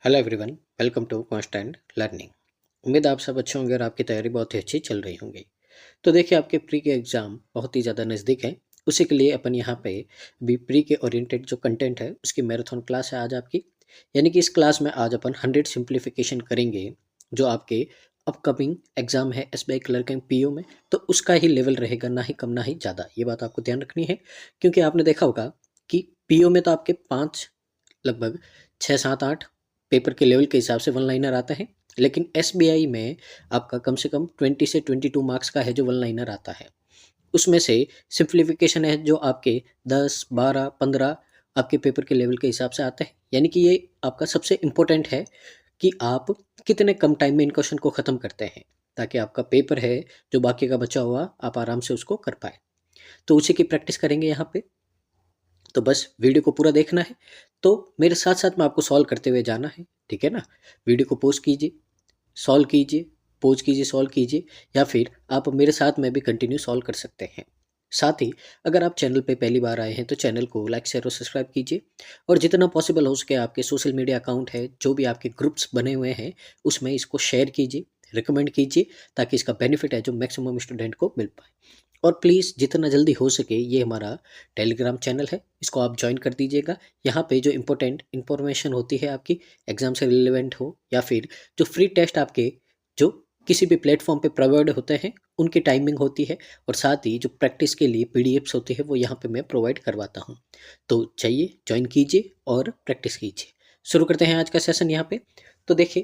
Hello everyone, welcome to constant learning. उम्मीद आप सब अच्छे होंगे और आपकी तैयारी बहुत ही अच्छी चल रही होंगी। तो देखिए, आपके प्री के एग्ज़ाम बहुत ही ज़्यादा नज़दीक हैं। उसी के लिए अपन यहाँ पे भी प्री के ओरिएंटेड जो कंटेंट है उसकी मैराथन क्लास है आज आपकी। यानी कि इस क्लास में आज अपन 100 सिंप्लीफिकेशन करेंगे जो आपके अपकमिंग एग्ज़ाम है एसबीआई क्लर्क एंड पीओ में। तो उसका ही लेवल रहेगा, ना ही कम ना ही ज़्यादा। ये बात आपको ध्यान रखनी है, क्योंकि आपने देखा होगा कि पीओ में तो आपके 5 लगभग 6 7 8 पेपर के लेवल के हिसाब से वन लाइनर आता है। लेकिन एसबीआई में आपका कम से कम 20 से 22 मार्क्स का है जो वन लाइनर आता है। उसमें से सिंप्लीफिकेशन है जो आपके 10 12 15 आपके पेपर के लेवल के हिसाब से आता है। यानी कि ये आपका सबसे इम्पोर्टेंट है कि आप कितने कम टाइम में इन क्वेश्चन को ख़त्म करते हैं, ताकि आपका पेपर है जो बाकी का बचा हुआ आप आराम से उसको कर पाए। तो उसी की प्रैक्टिस करेंगे यहाँ पे। तो बस वीडियो को पूरा देखना है, तो मेरे साथ साथ में आपको सॉल्व करते हुए जाना है, ठीक है ना। वीडियो को पॉज कीजिए, सॉल्व कीजिए, पॉज कीजिए, सॉल्व कीजिए, या फिर आप मेरे साथ में भी कंटिन्यू सॉल्व कर सकते हैं। साथ ही अगर आप चैनल पे पहली बार आए हैं तो चैनल को लाइक शेयर और सब्सक्राइब कीजिए, और जितना पॉसिबल हो सके आपके सोशल मीडिया अकाउंट है, जो भी आपके ग्रुप्स बने हुए हैं, उसमें इसको शेयर कीजिए, रिकमेंड कीजिए, ताकि इसका बेनिफिट है जो मैक्सिमम स्टूडेंट को मिल पाए। और प्लीज़ जितना जल्दी हो सके, ये हमारा टेलीग्राम चैनल है, इसको आप ज्वाइन कर दीजिएगा। यहाँ पे जो इम्पोर्टेंट इन्फॉर्मेशन होती है आपकी एग्ज़ाम से रिलेवेंट हो, या फिर जो फ्री टेस्ट आपके जो किसी भी प्लेटफॉर्म पे प्रोवाइड होते हैं उनकी टाइमिंग होती है, और साथ ही जो प्रैक्टिस के लिए पीडीएफ्स होती है वो यहाँ पे मैं प्रोवाइड करवाता हूँ। तो चाहिए ज्वाइन कीजिए और प्रैक्टिस कीजिए। शुरू करते हैं आज का सेशन यहाँ पे। तो देखिए,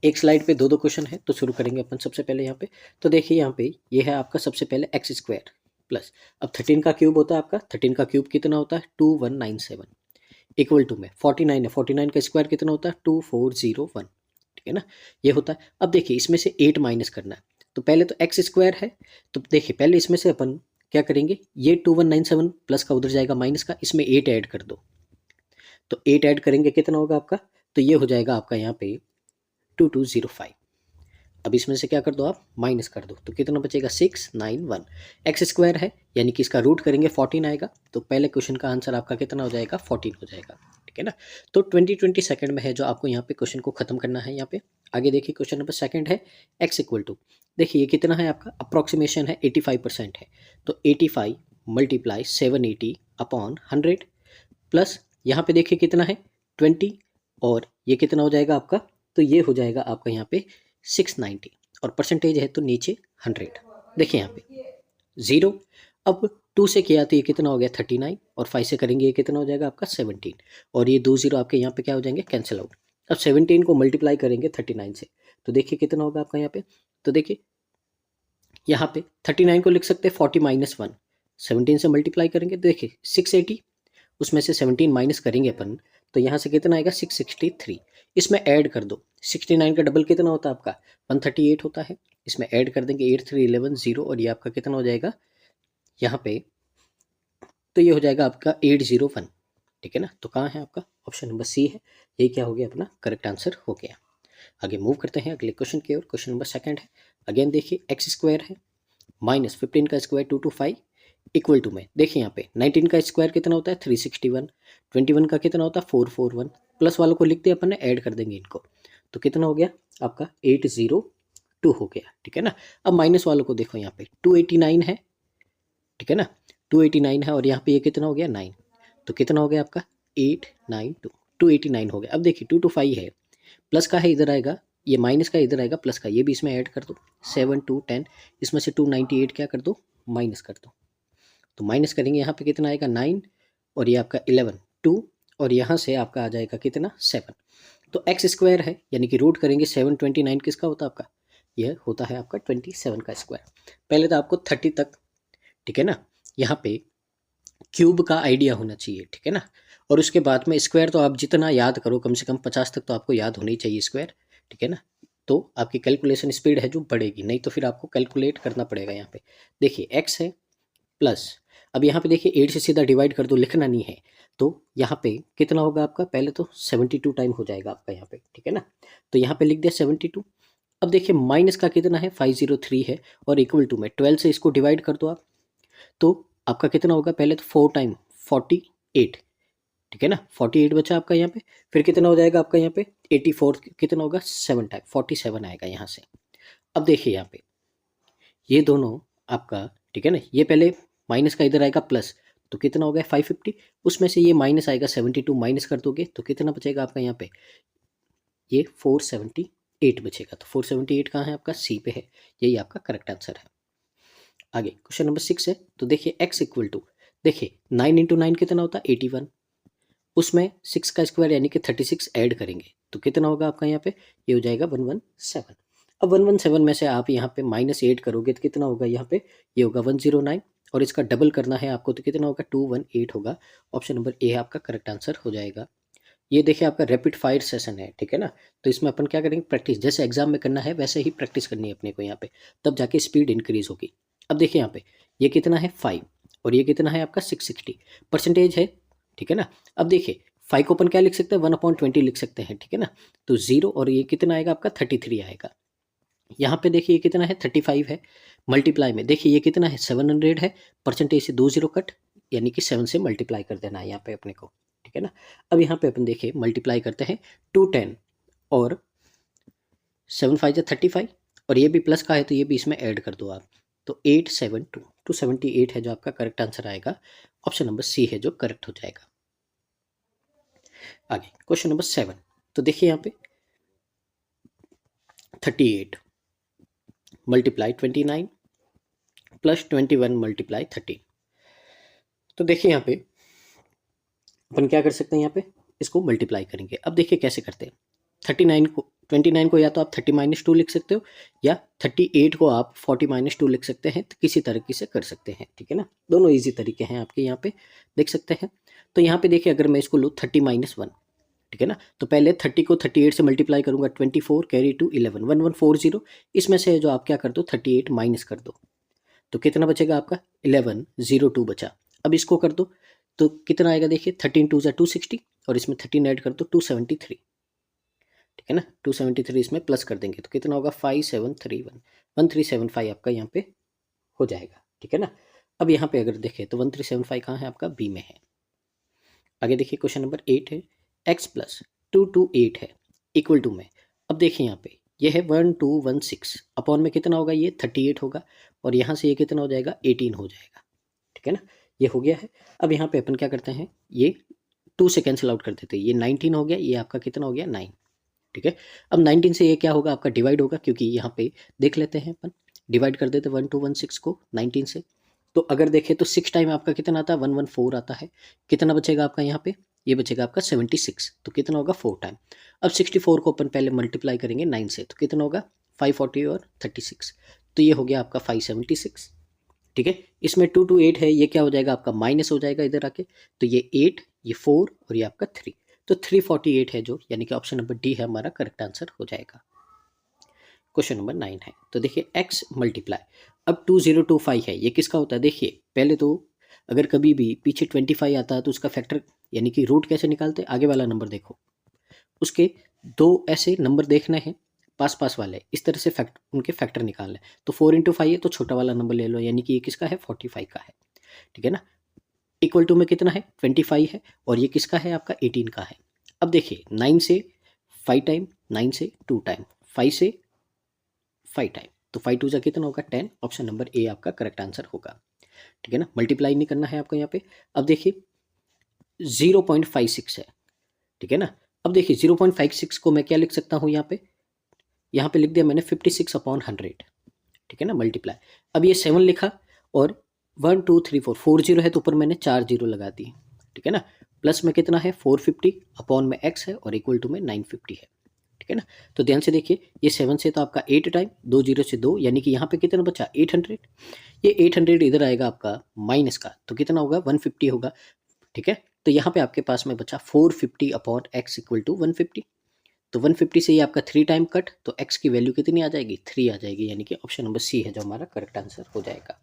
एक स्लाइड पे दो दो क्वेश्चन है, तो शुरू करेंगे अपन सबसे पहले यहाँ पे। तो देखिए यहाँ पे ये है आपका सबसे पहले एक्स स्क्वायर प्लस, अब 13 का क्यूब होता है आपका, 13 का क्यूब कितना होता है 2197, इक्वल टू में 49 है, 49 का स्क्वायर कितना होता है 2401, ठीक है ना। ये होता है। अब देखिए इसमें से 8 माइनस करना है, तो पहले तो एक्स स्क्वायर है, तो देखिए पहले इसमें से अपन क्या करेंगे, ये 2197 प्लस का उधर जाएगा माइनस का, इसमें 8 ऐड कर दो। तो 8 ऐड करेंगे कितना होगा आपका, तो ये हो जाएगा आपका यहाँ पे 2205। अब इसमें से क्या कर दो आप, माइनस कर दो, तो कितना बचेगा 691। एक्स स्क्वायर है यानी कि इसका रूट करेंगे 14 आएगा, तो पहले क्वेश्चन का आंसर आपका कितना हो जाएगा 14 हो जाएगा, ठीक है ना। तो 20 सेकंड में है जो आपको यहाँ पे क्वेश्चन को खत्म करना है। यहाँ पे आगे देखिए क्वेश्चन नंबर सेकंड है एक्स इक्वल टू, देखिए ये कितना है आपका, अप्रोक्सीमेशन है 85% है, तो 85 मल्टीप्लाई 780 अपॉन 100 प्लस यहाँ पे देखिए कितना है 20, और ये कितना हो जाएगा आपका, तो ये हो जाएगा आपका यहाँ पे 690, और परसेंटेज है तो नीचे 100। देखिए यहाँ पे 0, अब 2 से किया तो ये कितना हो गया 39, और 5 से करेंगे ये कितना हो जाएगा आपका 17, और ये 2 0 आपके यहाँ पे क्या हो जाएंगे, कैंसिल आउट। अब 17 को मल्टीप्लाई करेंगे 39 से, तो देखिए कितना होगा आपका यहाँ पे, तो देखिए यहाँ पे 39 को लिख सकते हैं 40 माइनस 1, 17 से मल्टीप्लाई करेंगे तो देखिए 680, उसमें से 17 माइनस करेंगे अपन, तो यहाँ से कितना आएगा 663। इसमें ऐड कर दो, 69 का डबल कितना होता है आपका 138 होता है, इसमें ऐड कर देंगे 8 3 11 0, और ये आपका कितना हो जाएगा यहाँ पे, तो ये हो जाएगा आपका 801, ठीक है ना। तो कहाँ है आपका, ऑप्शन नंबर सी है, ये क्या हो गया अपना करेक्ट आंसर हो गया। आगे मूव करते हैं अगले क्वेश्चन की ओर। क्वेश्चन नंबर सेकंड है, अगेन देखिए एक्स स्क्वायर है माइनस 15 का स्क्वायर 225 इक्वल टू में, देखिए यहाँ पे 19 का स्क्वायर कितना होता है 361, 21 का कितना होता है 441, प्लस वालों को लिखते हैं अपन ने, ऐड कर देंगे इनको, तो कितना हो गया आपका 802 हो गया, ठीक है ना। अब माइनस वालों को देखो, यहाँ पे 289 है, ठीक है ना, 289 है, और यहाँ पे ये कितना हो गया 9, तो कितना हो गया आपका 892, 289 हो गया। अब देखिए 225 है, प्लस का है इधर आएगा, ये माइनस का इधर आएगा, प्लस का ये भी इसमें ऐड कर दो, 7 2 10, इसमें से 298 क्या कर दो, माइनस कर दो, तो माइनस करेंगे यहाँ पे कितना आएगा 9, और ये आपका 11 2, और यहाँ से आपका आ जाएगा कितना 7। तो एक्स स्क्वायर है यानी कि रूट करेंगे 729, किसका होता है आपका, यह होता है आपका 27 का स्क्वायर। पहले तो आपको 30 तक, ठीक है ना, यहाँ पे क्यूब का आइडिया होना चाहिए, ठीक है ना, और उसके बाद में स्क्वायर तो आप जितना याद करो, कम से कम 50 तक तो आपको याद होनी चाहिए स्क्वायर, ठीक है ना। तो आपकी कैलकुलेशन स्पीड है जो बढ़ेगी, नहीं तो फिर आपको कैलकुलेट करना पड़ेगा। यहाँ पे देखिए एक्स है प्लस, अब यहाँ पे देखिए 8 से सीधा डिवाइड कर दो, लिखना नहीं है, तो यहाँ पे कितना होगा आपका, पहले तो 72 टाइम हो जाएगा आपका यहाँ पे, ठीक है ना, तो यहाँ पे लिख दिया 72। अब देखिए माइनस का कितना है 503 है, और इक्वल टू में 12 से इसको डिवाइड कर दो आप, तो आपका कितना होगा, पहले तो 4 टाइम 48, ठीक है ना, 48 बचा आपका यहाँ पे। फिर कितना हो जाएगा आपका यहाँ पे 84, कितना होगा 7 टाइम 47 आएगा यहाँ से। अब देखिए यहाँ पे ये दोनों आपका, ठीक है ना, ये पहले माइनस का इधर आएगा प्लस, तो कितना हो गया 550, उसमें से ये माइनस आएगा 72, माइनस कर दोगे तो कितना बचेगा आपका यहाँ पे, ये 478 बचेगा। तो 478 कहाँ है आपका, सी पे है, यही आपका करेक्ट आंसर है। आगे क्वेश्चन नंबर 6 है, तो देखिए x इक्वल टू, देखिए 9 इंटू 9 कितना होता है 81, उसमें 6 का स्क्वायर यानी कि 36 ऐड करेंगे तो कितना होगा आपका यहाँ पे, ये हो जाएगा 117। अब 117 में से आप यहाँ पे -8 करोगे तो कितना होगा यहाँ पे, ये होगा 109, और इसका डबल करना है आपको तो कितना होगा 218 होगा। ऑप्शन नंबर ए आपका करेक्ट आंसर हो जाएगा। ये देखिए आपका रैपिड फायर सेशन है, ठीक है ना, तो इसमें अपन क्या करेंगे, प्रैक्टिस जैसे एग्जाम में करना है वैसे ही प्रैक्टिस करनी है अपने को यहाँ पे, तब जाके स्पीड इंक्रीज होगी। अब देखिए यहाँ पे ये कितना है 5, और ये कितना है आपका 660 परसेंटेज है, ठीक है ना। अब देखिए 5 को अपन क्या लिख सकते हैं, 1/20 लिख सकते हैं, ठीक है ना, तो 0, और ये कितना आएगा आपका 33 आएगा। यहाँ पे देखिए ये कितना है 35 है, मल्टीप्लाई में देखिए ये कितना है 700 है, परसेंटेज से 2 0 कट, यानी कि 7 से मल्टीप्लाई कर देना है यहाँ पे अपने को, ठीक है ना। अब यहाँ पे अपन देखिए मल्टीप्लाई करते हैं 210 और 7 5 या 35, और ये भी प्लस का है तो ये भी इसमें ऐड कर दो आप, तो 872 278 है जो आपका करेक्ट आंसर आएगा। ऑप्शन नंबर सी है जो करेक्ट हो जाएगा। आगे क्वेश्चन नंबर 7, तो देखिए यहाँ पे 38 मल्टीप्लाई 29 प्लस 21 मल्टीप्लाई 13, तो देखिए यहाँ पे अपन क्या कर सकते हैं, यहाँ पे इसको मल्टीप्लाई करेंगे। अब देखिए कैसे करते हैं, 29 को या तो आप 30 - 2 लिख सकते हो, या 38 को आप 40 - 2 लिख सकते हैं, तो किसी तरीके से कर सकते हैं, ठीक है ना, दोनों ईजी तरीके हैं आपके यहाँ पे देख सकते हैं। तो यहाँ पे देखिए अगर मैं इसको लूँ 30 - 1, ठीक है ना, तो पहले 30 को 38 से मल्टीप्लाई करूंगा, 24 कैरी टू 11 1140, इसमें से जो आप क्या कर दो 38 माइनस कर दो, तो कितना बचेगा आपका 1102 बचा। अब इसको कर दो तो कितना आएगा, देखिए 13 2 260, और इसमें 13 ऐड कर दो 273, ठीक है ना, 273 इसमें प्लस कर देंगे तो कितना होगा 5731 1375 आपका यहाँ पे हो जाएगा, ठीक है ना। अब यहाँ पे अगर देखें तो 1375 कहाँ है आपका, बी में है। आगे देखिए क्वेश्चन नंबर 8 है, x प्लस 228 है इक्वल टू में, अब देखिए यहाँ पे ये है 1216, अपॉन में कितना होगा, ये 38 होगा, और यहाँ से ये कितना हो जाएगा 18 हो जाएगा, ठीक है ना, ये हो गया है। अब यहाँ पे अपन क्या करते हैं, ये 2 से कैंसिल आउट कर देते हैं, ये 19 हो गया, ये आपका कितना हो गया 9, ठीक है। अब 19 से ये क्या होगा आपका डिवाइड होगा, क्योंकि यहाँ पे देख लेते हैं अपन, डिवाइड कर देते 1216 को 19 से, तो अगर देखें तो 6 टाइम आपका कितना आता है 114 आता है, कितना बचेगा आपका यहाँ पे, ये बचेगा आपका 76, तो कितना होगा 4 टाइम। अब 64 को अपन पहले मल्टीप्लाई करेंगे 9 से, तो कितना होगा 540 और 36, तो ये हो गया आपका 576, ठीक है। इसमें 2 to 8 है, ये क्या हो जाएगा आपका माइनस हो जाएगा इधर आके, तो ये 8 ये 4 और ये आपका 3, तो 348 है जो, यानी कि ऑप्शन नंबर डी है हमारा करेक्ट आंसर हो जाएगा। क्वेश्चन नंबर 9 है, तो देखिए x मल्टीप्लाई, अब 2025 है, ये किसका होता है, देखिए पहले तो अगर कभी भी पीछे 25 आता है तो उसका फैक्टर यानी कि रूट कैसे निकालते हैं, आगे वाला नंबर देखो, उसके दो ऐसे नंबर देखने हैं पास पास वाले, इस तरह से उनके फैक्टर निकालने, तो 4 × 5 है तो छोटा वाला नंबर ले लो, यानी कि ये किसका है 45 का है, ठीक है ना। इक्वल टू में कितना है 25 है, और ये किसका है आपका 18 का है। अब देखिए 9 से 5 टाइम, 9 से 2 टाइम, 5 से 5 टाइम, तो 5 2 कितना होगा 10, ऑप्शन नंबर ए आपका करेक्ट आंसर होगा, ठीक है ना, मल्टीप्लाई नहीं करना है आपको यहाँ पे। अब देखिए 0.56 है, ठीक है ना। अब देखिए 0.56 को मैं क्या लिख सकता हूँ यहाँ पे लिख दिया मैंने 56/100, ठीक है ना, मल्टीप्लाई। अब ये 7 लिखा, और 1 2 3 4 4 जीरो है तो ऊपर मैंने 4 जीरो लगा दिए, ठीक है ना, प्लस में कितना है 450, अपॉन में x है, और इक्वल टू में 950 है, ठीक है ना। तो ध्यान से देखिए ये 7 से तो आपका 8 टाइम, 2 जीरो से 2, यानी कि यहाँ पे कितना बचा 800, ये 800 इधर आएगा आपका माइनस का, तो कितना होगा 150 होगा, ठीक है। तो यहाँ पे आपके पास में बचा 450 अपॉन x इक्वल टू 150, तो 150 से ये आपका 3 टाइम कट, तो x की वैल्यू कितनी आ जाएगी 3 आ जाएगी, यानी कि ऑप्शन नंबर सी है जो हमारा करेक्ट आंसर हो जाएगा।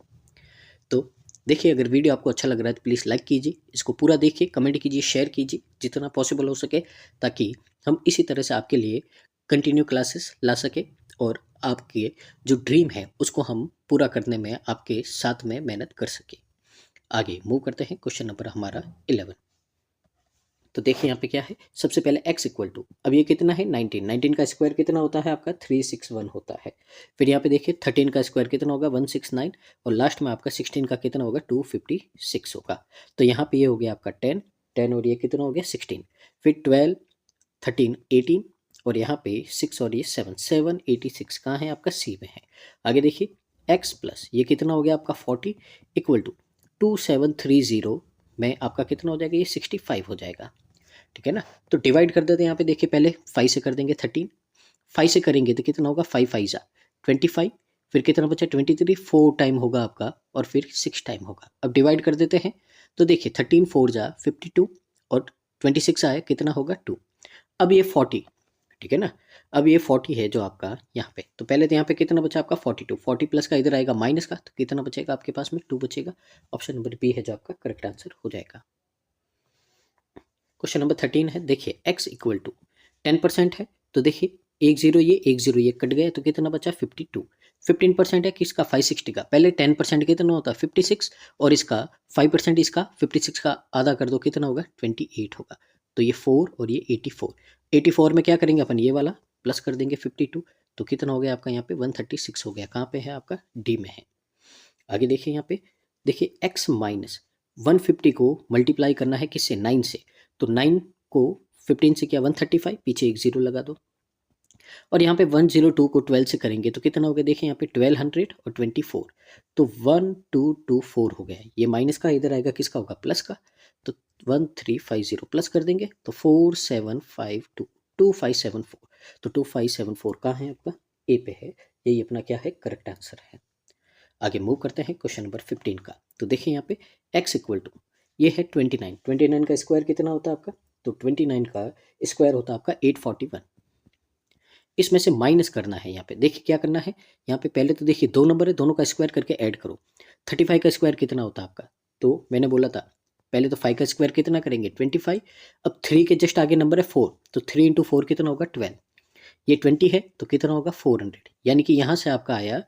तो देखिए अगर वीडियो आपको अच्छा लग रहा है तो प्लीज़ लाइक कीजिए, इसको पूरा देखिए, कमेंट कीजिए, शेयर कीजिए जितना पॉसिबल हो सके, ताकि हम इसी तरह से आपके लिए कंटिन्यू क्लासेस ला सके, और आपके जो ड्रीम है उसको हम पूरा करने में आपके साथ में मेहनत कर सके। आगे मूव करते हैं, क्वेश्चन नंबर हमारा 11। तो देखिए यहाँ पे क्या है, सबसे पहले x इक्वल टू, अब ये कितना है 19, 19 का स्क्वायर कितना होता है आपका 361 होता है। फिर यहाँ पे देखिए 13 का स्क्वायर कितना होगा 169, और लास्ट में आपका 16 का कितना होगा 256 होगा। तो यहाँ पे ये हो गया आपका 10, 10 और ये कितना हो गया 16, फिर 12, 13, 18, और यहाँ पे 6 और ये 7, 786 कहाँ है आपका सी में है। आगे देखिए x प्लस ये कितना हो गया आपका 40 इक्वल टू 2730 में आपका कितना हो जाएगा, ये 65 हो जाएगा। ठीक है ना। तो डिवाइड कर देते हैं यहाँ पे, देखिए पहले 5 से कर देंगे 13, 5 से करेंगे तो कितना होगा 5 5 जा 25, फिर कितना बचा 23, 4 टाइम होगा आपका और फिर 6 टाइम होगा। अब डिवाइड कर देते हैं तो देखिए 13 4 जा 52 और 26 आया कितना होगा 2। अब ये 40, ठीक है ना, अब ये 40 है जो आपका यहाँ पे, तो पहले तो यहाँ पे कितना बचा आपका 42, 40 प्लस का इधर आएगा माइनस का, तो कितना बचेगा आपके पास में 2 बचेगा। ऑप्शन नंबर बी है जो आपका करेक्ट आंसर हो जाएगा। क्वेश्चन नंबर 13 है, देखिए x इक्वल टू 10% है, तो देखिए 10 ये कट गया तो कितना बचा 52, 15% है किसका 560 का, पहले 10% कितना होता है 56, और इसका 5% इसका 56 का आधा कर दो कितना होगा 28 होगा। तो ये 4 और ये 84, 84 में क्या करेंगे अपन, ये वाला प्लस कर देंगे 52, तो कितना हो गया आपका यहाँ पे 136 हो गया, कहाँ पे है आपका डी में है। आगे देखिए यहाँ पे, देखिए x माइनस 150 को मल्टीप्लाई करना है किससे 9 से, तो 9 को 15 से किया 135, पीछे एक जीरो लगा दो, और यहाँ पे 102 को 12 से करेंगे तो कितना हो गया, देखिए यहाँ पे 1200 और 24, तो 1224 हो गया। ये माइनस का इधर आएगा किसका होगा प्लस का, तो 1350 प्लस कर देंगे तो 4752 2574, तो 2574 कहाँ है आपका ए पे है, यही अपना क्या है करेक्ट आंसर है। आगे मूव करते हैं क्वेश्चन नंबर 15 का, तो देखिए यहाँ पे x इक्वल टू ये है 29, 29 का स्क्वायर कितना होता है आपका, तो 29 का स्क्वायर होता है आपका 841, इसमें से माइनस करना है। यहाँ पे देखिए क्या करना है, यहाँ पे पहले तो देखिए दो नंबर है, दोनों का स्क्वायर करके ऐड करो। 35 का स्क्वायर कितना होता है आपका, तो मैंने बोला था पहले तो 5 का स्क्वायर कितना करेंगे 25, अब 3 के जस्ट आगे नंबर है 4, तो 3 इंटू 4 कितना होगा 12, ये 20 है तो कितना होगा 400, यानी कि यहाँ से आपका आया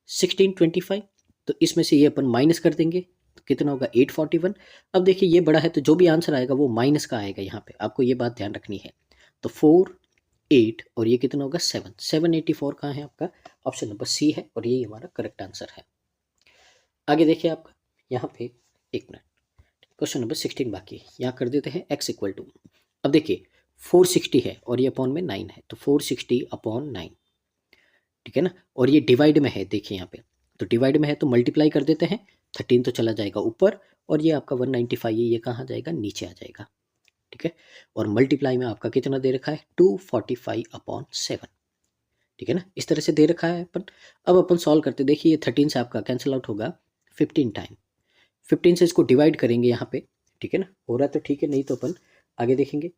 1625, तो इसमें से ये अपन माइनस कर देंगे तो कितना होगा 841। अब देखिए ये बड़ा है तो जो भी आंसर आएगा वो माइनस का आएगा, यहाँ पे आपको ये बात ध्यान रखनी है। तो 4 8 और ये कितना होगा 7, 784 कहाँ है आपका, ऑप्शन नंबर सी है, और यही हमारा करेक्ट आंसर है। आगे देखिए आपका यहाँ पे एक मिनट, क्वेश्चन नंबर 16 बाकी है, यहाँ कर देते हैं x इक्वल टू, अब देखिए 460 है और ये अपॉन में 9 है, तो 460 अपॉन 9, ठीक है ना, और ये डिवाइड में है, देखिए यहाँ पे तो डिवाइड में है तो मल्टीप्लाई कर देते हैं, 13 तो चला जाएगा ऊपर, और ये आपका 195 है ये कहाँ जाएगा नीचे आ जाएगा, ठीक है, और मल्टीप्लाई में आपका कितना दे रखा है 245 अपॉन 7, ठीक है ना, इस तरह से दे रखा है अपन। अब अपन सॉल्व करते, देखिए ये 13 से आपका कैंसिल आउट होगा 15 टाइम, 15 से इसको डिवाइड करेंगे यहाँ पे, ठीक है ना, हो रहा है तो ठीक है, नहीं तो अपन आगे देखेंगे।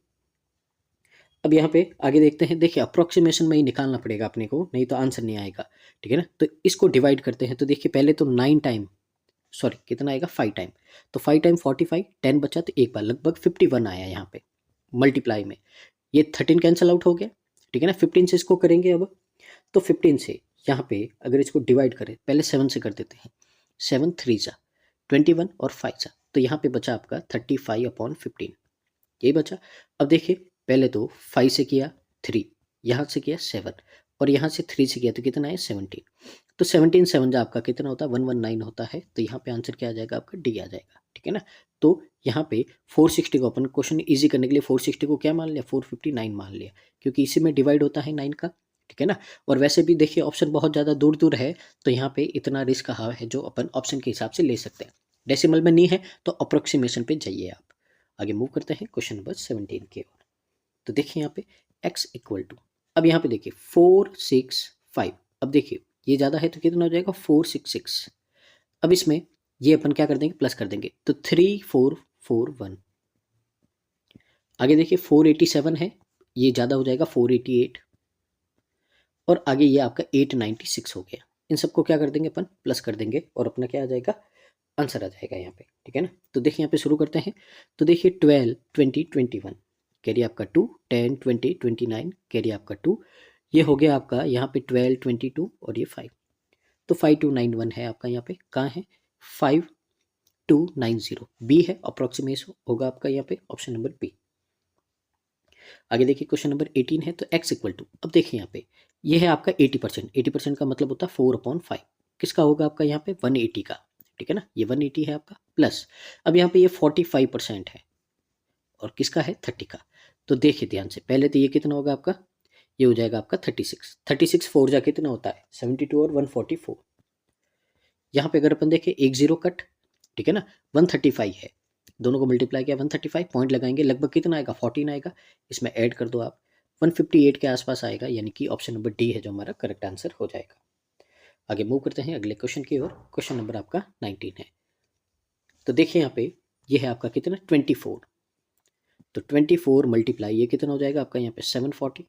अब यहाँ पे आगे देखते हैं, देखिए अप्रोक्सीमेशन में ही निकालना पड़ेगा अपने को, नहीं तो आंसर नहीं आएगा, ठीक है ना। तो इसको डिवाइड करते हैं, तो देखिए पहले तो 9 टाइम, सॉरी कितना आएगा 5 टाइम, तो 5 टाइम 45, 10 बचा तो एक बार लगभग 51 आया यहाँ पे मल्टीप्लाई में, ये 13 कैंसिल आउट हो गया, ठीक है ना। 15 से इसको करेंगे अब, तो 15 से यहाँ पे अगर इसको डिवाइड करें, पहले 7 से कर देते हैं, 7 3 जा 21 और 5 जा, तो यहाँ पे बचा आपका 35 अपॉन 15, यही बचा। अब देखिए पहले तो 5 से किया 3, यहाँ से किया 7, और यहाँ से 3 से किया तो कितना है 17, तो 17 7 जा आपका कितना होता है 119 होता है, तो यहाँ पे आंसर क्या आ जाएगा आपका डी आ जाएगा, ठीक है ना। तो यहाँ पे 460 को अपन क्वेश्चन इजी करने के लिए 460 को क्या मान लिया 459 मान लिया, क्योंकि इसी में डिवाइड होता है 9 का, ठीक है ना। और वैसे भी देखिए ऑप्शन बहुत ज़्यादा दूर दूर है, तो यहाँ पे इतना रिस्क है जो अपन ऑप्शन के हिसाब से ले सकते हैं, डेसिमल में नहीं है तो अप्रोक्सीमेशन पे जाइए आप। आगे मूव करते हैं क्वेश्चन नंबर 17 की ओर, तो देखिए यहाँ पे x इक्वल टू, अब यहाँ पे देखिए 465, अब देखिए ये ज़्यादा है तो कितना हो जाएगा 466, अब इसमें ये अपन क्या कर देंगे प्लस कर देंगे तो 3441, आगे देखिए 487 है, ये ज़्यादा हो जाएगा 488, और आगे ये आपका 896 हो गया, इन सबको क्या कर देंगे अपन प्लस कर देंगे और अपना क्या आ जाएगा आंसर आ जाएगा यहाँ पे, ठीक है ना। तो देखिए यहाँ पे शुरू करते हैं, तो देखिए 12 20 21 कैरी आपका 2, 10 20 29 कैरी आपका 2, ये हो गया आपका यहाँ पे 12 22 और ये 5, तो 5291 है आपका यहाँ पे, कहाँ है 5290 बी है, अप्रोक्सीमेट होगा आपका यहाँ पे ऑप्शन नंबर बी। आगे देखिए क्वेश्चन नंबर 18 है, तो x इक्वल टू, अब देखिए यहाँ पे ये है आपका 80%, 80% का मतलब होता है 4/5, किसका होगा आपका यहाँ पे 180 का, ठीक है ना, ये 180 है आपका, प्लस अब यहाँ पे ये 45% है और किसका है 30 का। तो देखिए ध्यान से, पहले तो ये कितना होगा आपका, ये हो जाएगा आपका 36, 36 4 जा कितना होता है 72 और 144। यहाँ पे अगर अपन देखें एक जीरो कट, ठीक है ना, 135 है, दोनों को मल्टीप्लाई किया 135, पॉइंट लगाएंगे लगभग कितना आएगा 14 आएगा, इसमें ऐड कर दो आप 158 के आसपास आएगा, यानी कि ऑप्शन नंबर डी है जो हमारा करेक्ट आंसर हो जाएगा। आगे मूव करते हैं अगले क्वेश्चन की ओर। क्वेश्चन नंबर आपका 19 है, तो देखिए यहाँ पे ये है आपका कितना 24, तो 24 मल्टीप्लाई ये कितना हो जाएगा आपका यहाँ पे 740,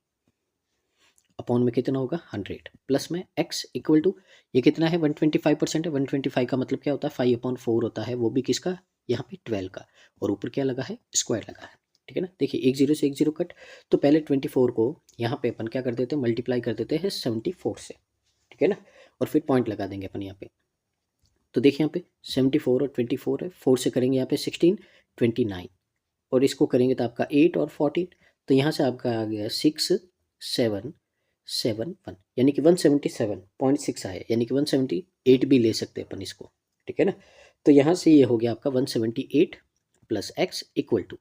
अपॉन में कितना होगा 100, प्लस में x इक्वल टू ये कितना है 125% है, 125 का मतलब क्या होता है 5/4 होता है, वो भी किसका यहाँ पे 12 का, और ऊपर क्या लगा है स्क्वायर लगा है, ठीक है ना। देखिए एक जीरो से एक जीरो कट, तो पहले 24 को यहाँ पे अपन क्या कर देते हैं मल्टीप्लाई कर देते हैं 74 से, ठीक है ना, और फिर पॉइंट लगा देंगे अपन यहाँ पे। तो देखिए यहाँ पे 74 और 24 है, 4 से करेंगे यहाँ पे 16 29, और इसको करेंगे तो आपका 8 और 14, तो यहाँ से आपका आ गया 6771, यानी कि 177.6 आया, यानी कि 178 भी ले सकते हैं अपन इसको, ठीक है ना। तो यहाँ से ये हो गया आपका 178 प्लस एक्स इक्वल टू,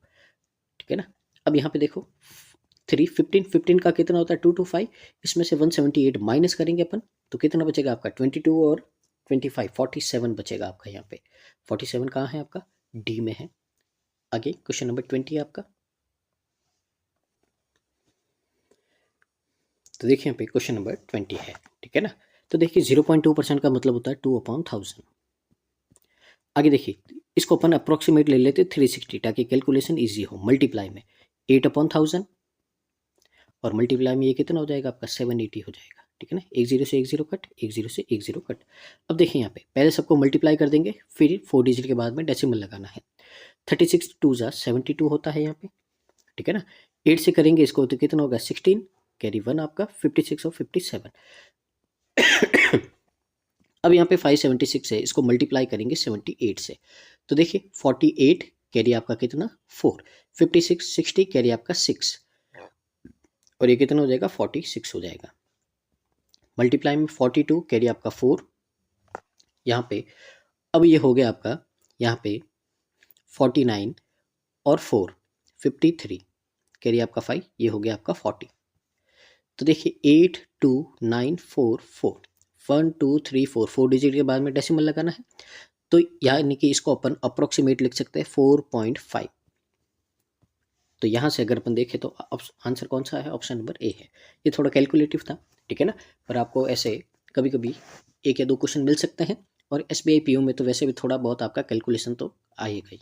ठीक है ना। अब यहाँ पे देखो 15 का कितना होता है 225, इसमें से 178 माइनस करेंगे अपन तो कितना बचेगा आपका 22 और 25 47 बचेगा आपका यहाँ पे। 47 कहाँ है आपका डी में है। आगे क्वेश्चन नंबर 20 आपका, तो देखिए यहाँ पे क्वेश्चन नंबर 20 है, ठीक है ना। तो देखिए 0.2% का मतलब होता है 2/1000। आगे देखिए इसको अपन अप्रोक्सीमेट ले लेते 360 ताकि कैलकुलेशन इजी हो। मल्टीप्लाई में 8/1000 और मल्टीप्लाई में ये कितना हो जाएगा आपका 780 हो जाएगा, ठीक है ना। एक जीरो से एक जीरो कट, एक जीरो से एक जीरो कट। अब देखिए यहाँ पे पहले सबको मल्टीप्लाई कर देंगे, फिर 4 डिजिट के बाद में डेसिमल लगाना है। 36 2 72 होता है यहाँ पे, ठीक है ना। 8 से करेंगे इसको तो कितना होगा 16, कैरी 1 आपका 56 और 57। अब यहाँ पे 576 है, इसको मल्टीप्लाई करेंगे 78 से, तो देखिए 48 कैरी आपका कितना 4, 56 60 कैरी आपका 6, और ये कितना हो जाएगा 46 हो जाएगा। मल्टीप्लाई में 42 कैरी आपका 4 यहाँ पे। अब ये हो गया आपका यहाँ पे 49 और 4 53 कैरी आपका 5, ये हो गया आपका 40। तो देखिए 8 2 9 4 4 1 2 3 4 4 डिजिट के बाद में डेसिमल लगाना है, तो यानी कि इसको अपन अप्रोक्सीमेट लिख सकते हैं 4.5। तो यहाँ से अगर अपन देखें तो आंसर कौन सा है ऑप्शन नंबर ए है। ये थोड़ा कैलकुलेटिव था, ठीक है ना, पर आपको ऐसे कभी कभी एक या दो क्वेश्चन मिल सकते हैं, और SBI PO में तो वैसे भी थोड़ा बहुत आपका कैलकुलेशन तो आएगा ही।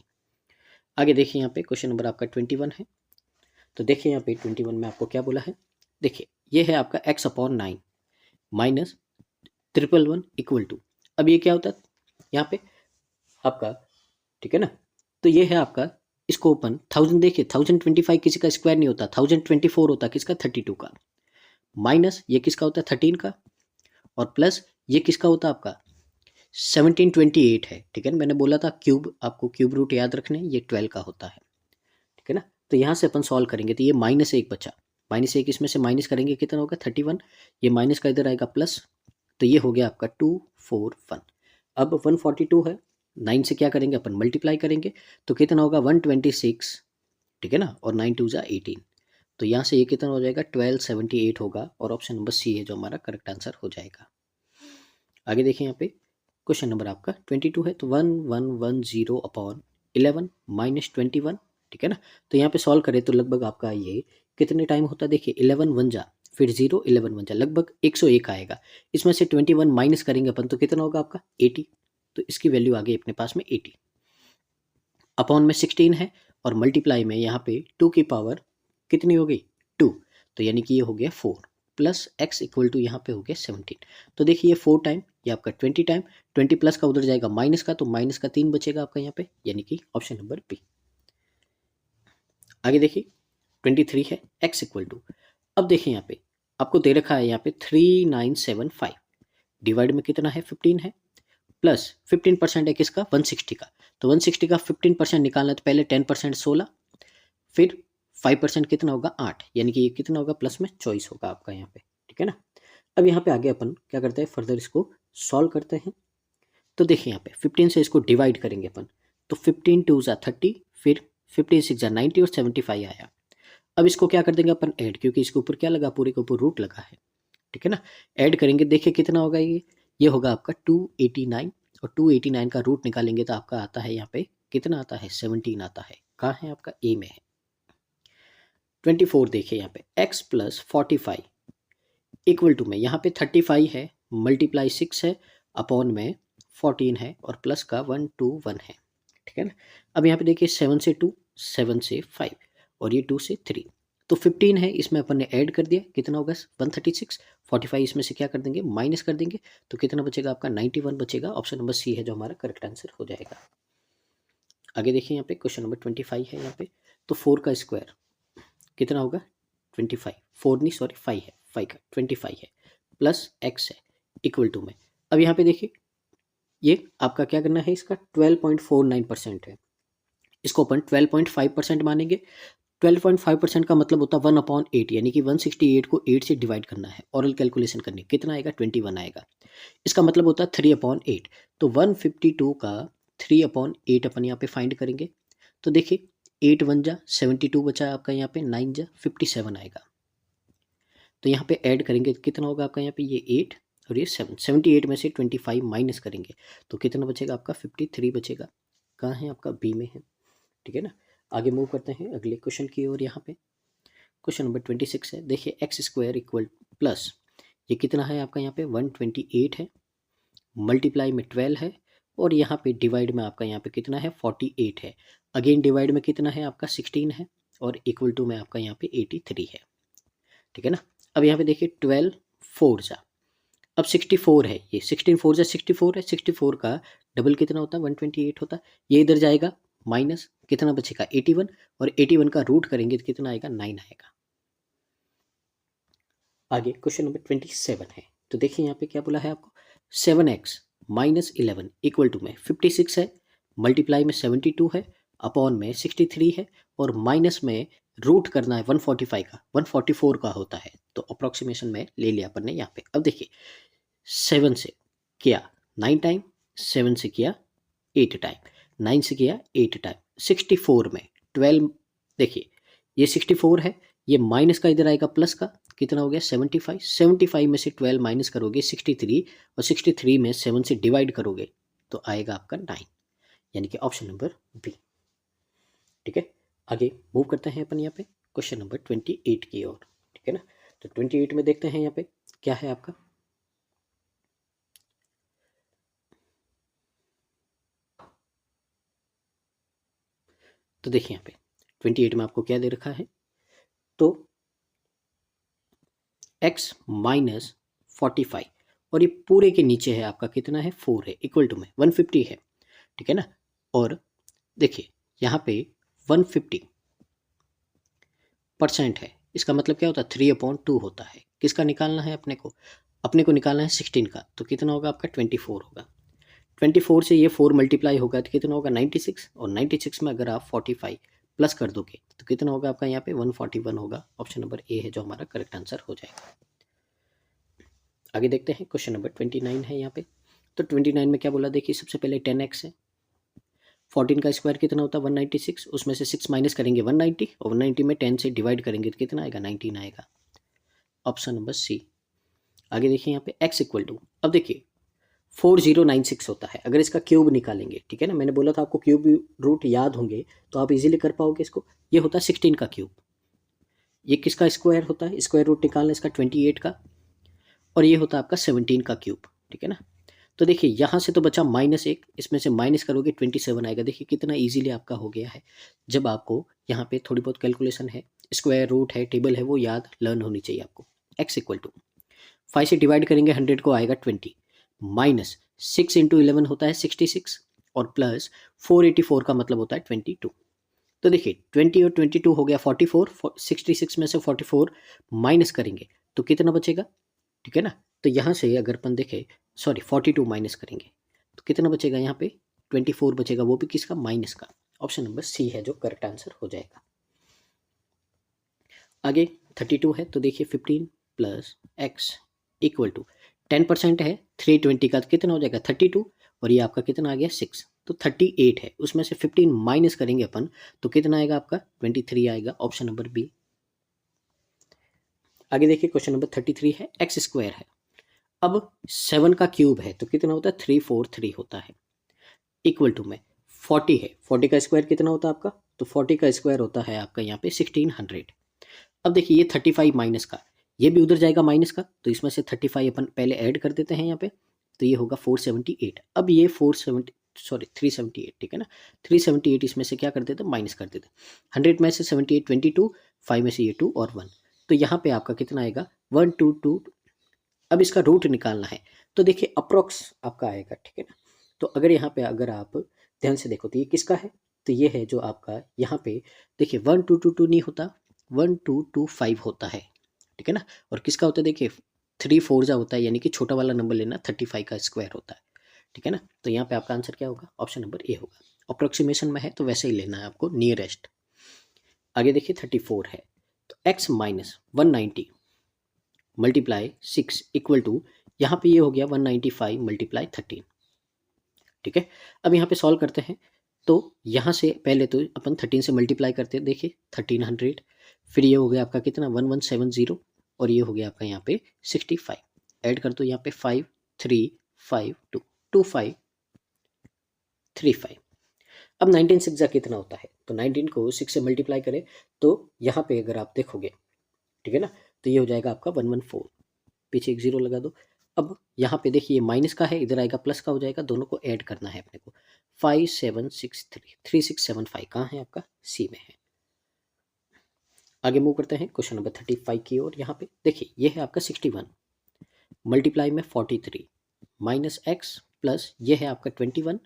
आगे देखिए यहाँ पे क्वेश्चन नंबर आपका 21 है, तो देखिए यहाँ पे 21 में आपको क्या बोला है। देखिए ये है आपका x/9 माइनस 111 इक्वल टू, अब ये क्या होता है यहाँ पे आपका, ठीक है ना। तो ये है आपका, इसको ओपन 1000, देखिए 1025 किसी का स्क्वायर नहीं होता, 1024 होता किसका 32 का, माइनस ये किसका होता है 13 का, और प्लस ये किसका होता है आपका 1728 है, ठीक है ना। मैंने बोला था क्यूब, आपको क्यूब रूट याद रखने, ये 12 का होता है, ठीक है ना। तो यहाँ से अपन सॉल्व करेंगे तो ये -1 बचा, -1 इसमें से माइनस करेंगे कितना होगा 31, ये माइनस का इधर आएगा प्लस, तो ये हो गया आपका 241। अब 142 है, 9 से क्या करेंगे अपन मल्टीप्लाई करेंगे तो कितना होगा 126, ठीक है ना, और 9 2 जा 18, तो यहाँ से ये कितना हो जाएगा 1278 होगा, और ऑप्शन नंबर सी है जो हमारा करेक्ट आंसर हो जाएगा। आगे देखिए यहाँ पे क्वेश्चन नंबर आपका 22 है, तो 1110/11 -21, ठीक है ना। तो यहाँ पे सॉल्व करें तो लगभग आपका ये कितने टाइम होता है, देखिए 11 1 जा फिर 0 11 1 जा लगभग 101 आएगा, इसमें से 21 माइनस करेंगे अपन तो कितना होगा आपका 80, तो इसकी वैल्यू आ गई अपने पास में 80। अपॉन में 16 है, और मल्टीप्लाई में यहाँ पे 2 की पावर कितनी हो गई 2, तो यानी कि ये हो गया 4 प्लस x इक्वल टू यहाँ पे हो गया 17। तो देखिए ये 4 टाइम, ये आपका 20 टाइम, 20 प्लस का उधर जाएगा माइनस का, तो माइनस का 3 बचेगा आपका यहाँ पे, यानी कि ऑप्शन नंबर बी। आगे देखिए 23 है x इक्वल टू, अब देखिए यहाँ पे आपको दे रखा है यहाँ पे 3975, डिवाइड में कितना है 15 है, प्लस 15% है किसका 160 का, तो 160 का 15% निकालना है तो पहले 10% 16, फिर 5% कितना होगा 8, यानी कि ये कितना होगा प्लस में 24 होगा आपका यहाँ पे, ठीक है ना। अब यहाँ पे आगे अपन क्या करते हैं, फर्दर इसको सॉल्व करते हैं। तो देखिए यहाँ पे 15 से इसको डिवाइड करेंगे अपन, तो 15 2 ज़ा 30, फिर 15 6 ज़ा 90 और 75 आया। अब इसको क्या कर देंगे अपन ऐड, क्योंकि इसके ऊपर क्या लगा, पूरे के ऊपर रूट लगा है, ठीक है ना। ऐड करेंगे, देखिए कितना होगा ये होगा आपका 289, और 289 का रूट निकालेंगे तो आपका आता है यहाँ पे कितना आता है 17 आता है। कहाँ है आपका, ए में है। 24 देखिए यहाँ पे x प्लस 45 इक्वल टू में यहाँ पे 35 है, मल्टीप्लाई 6 है, अपॉन में 14 है, और प्लस का 1 2 1 है, ठीक है ना। अब यहाँ पे देखिए 7 से 2, 7 से 5, और ये 2 से 3, तो 15 है, इसमें अपन ने ऐड कर दिया, कितना होगा 136। 45 इसमें से क्या कर देंगे, माइनस कर देंगे, तो कितना बचेगा आपका 91 बचेगा। ऑप्शन नंबर सी है जो हमारा करेक्ट आंसर हो जाएगा। आगे देखिए यहाँ पे क्वेश्चन नंबर 25 है यहाँ पे, तो 4 का स्क्वायर कितना होगा 25, 4 नहीं सॉरी 5 है, 5 का 25 है, प्लस x है इक्वल टू में। अब यहाँ पे देखिए ये आपका क्या करना है, इसका 12.49% है, इसको अपन 12.5% मानेंगे। 12.5% का मतलब होता है 1/8, यानी कि 168 को 8 से डिवाइड करना है, ऑरल कैलकुलेशन करनी, कितना आएगा 21 आएगा। इसका मतलब होता है 3/8, तो 152 का 3/8 अपन यहाँ पे फाइंड करेंगे। तो देखिए 8 1 जा 72 बचा है आपका यहाँ पे, 9 जा 57 आएगा। तो यहाँ पे ऐड करेंगे कितना होगा आपका यहाँ पे, ये 8 और ये 7, 78 में से 25 माइनस करेंगे तो कितना बचेगा आपका 53 बचेगा। कहाँ है आपका, बी में है, ठीक है ना। आगे मूव करते हैं अगले क्वेश्चन की ओर। यहाँ पे क्वेश्चन नंबर 26 है, देखिए एक्स स्क्वायर इक्वल प्लस ये कितना है आपका यहाँ पे 128 है, मल्टीप्लाई में 12 है, और यहाँ पे डिवाइड में आपका यहाँ पे कितना है 48 है, अगेन डिवाइड में कितना है आपका 16 है, और इक्वल टू में आपका यहाँ पे 83 है, ठीक है ना। अब यहाँ पे देखिए 12 4 जा, अब 64 है, ये 16 4 जा 64 है, 64 का डबल कितना होता है 128 होता है, ये इधर जाएगा माइनस, कितना बचेगा 81, और 81 का रूट करेंगे तो कितना आएगा 9 आएगा। आगे क्वेश्चन नंबर 27 है, तो देखिए यहाँ पे क्या बोला है आपको, 7x माइनस 11 इक्वल टू में 56 है, मल्टीप्लाई में 72 है, अपॉन में 63 है, और माइनस में रूट करना है 145 का, 144 का होता है, तो अप्रोक्सीमेशन में ले लिया अपन ने यहाँ पे। अब देखिए 7 से किया 9 टाइम, 7 से किया 8 टाइम, 9 से किया 8 टाइम, 64 में 12, देखिए ये 64 है, ये माइनस का इधर आएगा प्लस का, कितना हो गया 75, 75 में से 12 माइनस करोगे 63, और 63 में 7 से डिवाइड करोगे तो आएगा आपका 9, यानी कि ऑप्शन नंबर बी, ठीक है। आगे मूव करते हैं अपन यहाँ पे क्वेश्चन नंबर 28 की ओर, ठीक है ना। तो 28 में देखते हैं यहाँ पे क्या है आपका, तो देखिए यहाँ पे 28 में आपको क्या दे रखा है, तो x माइनस 45, और ये पूरे के नीचे है आपका कितना है 4 है, इक्वल टू में 150 है, ठीक है ना। और देखिए यहाँ पे 150% है, इसका मतलब क्या होता है 3/2 होता है, किसका निकालना है अपने को निकालना है 16 का, तो कितना होगा आपका 24 होगा। 24 से ये 4 मल्टीप्लाई होगा तो कितना होगा 96, और 96 में अगर आप 45 प्लस कर दोगे तो कितना होगा आपका यहाँ पे 141 होगा। ऑप्शन नंबर ए है जो हमारा करेक्ट आंसर हो जाएगा। आगे देखते हैं क्वेश्चन नंबर 29 है यहाँ पे, तो 29 में क्या बोला, देखिए सबसे पहले 10x है, 14 का स्क्वायर कितना होता है 196, उसमें से 6 माइनस करेंगे 190, और 190 में 10 से डिवाइड करेंगे तो कितना आएगा 19 आएगा। Option number C. आगे देखिए यहाँ पे x इक्वल टू, अब देखिए 4096 होता है, अगर इसका क्यूब निकालेंगे, ठीक है ना, मैंने बोला था आपको क्यूब रूट याद होंगे तो आप इजीली कर पाओगे इसको। ये होता है 16 का क्यूब, ये किसका स्क्वायर होता है, स्क्वायर रूट निकालना इसका 28 का, और ये होता है आपका 17 का क्यूब, ठीक है ना। तो देखिए यहाँ से तो बचा -1, इसमें से माइनस करोगे 27 आएगा। देखिए कितना इजीली आपका हो गया है, जब आपको यहाँ पे थोड़ी बहुत कैलकुलेशन है, स्क्वायर रूट है, टेबल है, वो याद लर्न होनी चाहिए आपको। x इक्वल टू 5 से डिवाइड करेंगे 100 को आएगा 20, माइनस 6 इंटू 11 होता है 66, और प्लस 484 का मतलब होता है 22। तो देखिए 20 और 22 हो गया 44, 66 में से 44 माइनस करेंगे तो कितना बचेगा, ठीक है ना। तो यहाँ से अगर अपन देखें, सॉरी 42 माइनस करेंगे तो कितना बचेगा यहाँ पे 24 बचेगा, वो भी किसका, माइनस का। ऑप्शन नंबर सी है जो करेक्ट आंसर हो जाएगा। आगे 32 है, तो देखिए 15 प्लस एक्स इक्वल टू 10% है 320 का, तो कितना हो जाएगा 32, और ये आपका कितना आ गया 6, तो 38 है, उसमें से 15 माइनस करेंगे अपन तो कितना आएगा आपका 23 आएगा, ऑप्शन नंबर बी। आगे देखिए क्वेश्चन नंबर 33 है, एक्स स्क्वायर है, अब 7 का क्यूब है तो कितना होता है 343 होता है, इक्वल टू में 40 है, 40 का स्क्वायर कितना होता है आपका, तो 40 का स्क्वायर होता है आपका यहाँ पे 1600। अब देखिए ये 35 माइनस का, ये भी उधर जाएगा माइनस का, तो इसमें से 35 अपन पहले ऐड कर देते हैं यहाँ पे, तो ये होगा 478। अब ये 378, ठीक है ना, 378 इसमें से क्या कर देते हैं माइनस कर देते हैं, 100 में से 78 22, 5 में से ये 2 और 1, तो यहाँ पे आपका कितना आएगा 122। अब इसका रूट निकालना है, तो देखिए अप्रोक्स आपका आएगा, ठीक है ना, तो अगर यहाँ पे अगर आप ध्यान से देखो तो ये किसका है, तो ये है जो आपका यहाँ पे देखिए 1222 नहीं होता, 1225 होता है, ठीक है ना, और किसका होता है देखिए 3 4 होता है, यानी कि छोटा वाला नंबर लेना 35 का स्क्वायर होता है, ठीक है ना, तो यहाँ पे आपका आंसर क्या होगा, ऑप्शन नंबर ए होगा, अप्रोक्सीमेशन में है तो वैसे ही लेना है आपको, नियरेस्ट। आगे देखिए 34 है, तो x minus 190 multiply 6 equal to, यहाँ पे ये हो गया 195 मल्टीप्लाई 13, ठीक है। अब यहाँ पे सॉल्व करते हैं, तो यहाँ से पहले तो अपन 13 से मल्टीप्लाई करते हैं, देखिए 1300, फिर ये हो गया आपका कितना 1170, और ये हो गया आपका यहाँ पे 65, ऐड कर दो यहाँ पे 5 3 5 2 2535। अब 19 6 कितना होता है, तो 19 को 6 से मल्टीप्लाई करें तो यहाँ पे अगर आप देखोगे, ठीक है ना, तो ये हो जाएगा आपका 114, पीछे एक जीरो लगा दो। अब यहाँ पे देखिए माइनस का है, इधर आएगा प्लस का हो जाएगा, दोनों को ऐड करना है अपने को, 5763 3675 कहाँ है आपका, सी में है। आगे मूव करते हैं क्वेश्चन नंबर 35 की ओर। यहाँ पे देखिए ये है आपका 61 मल्टीप्लाई में 43 माइनस एक्स प्लस ये है आपका 21,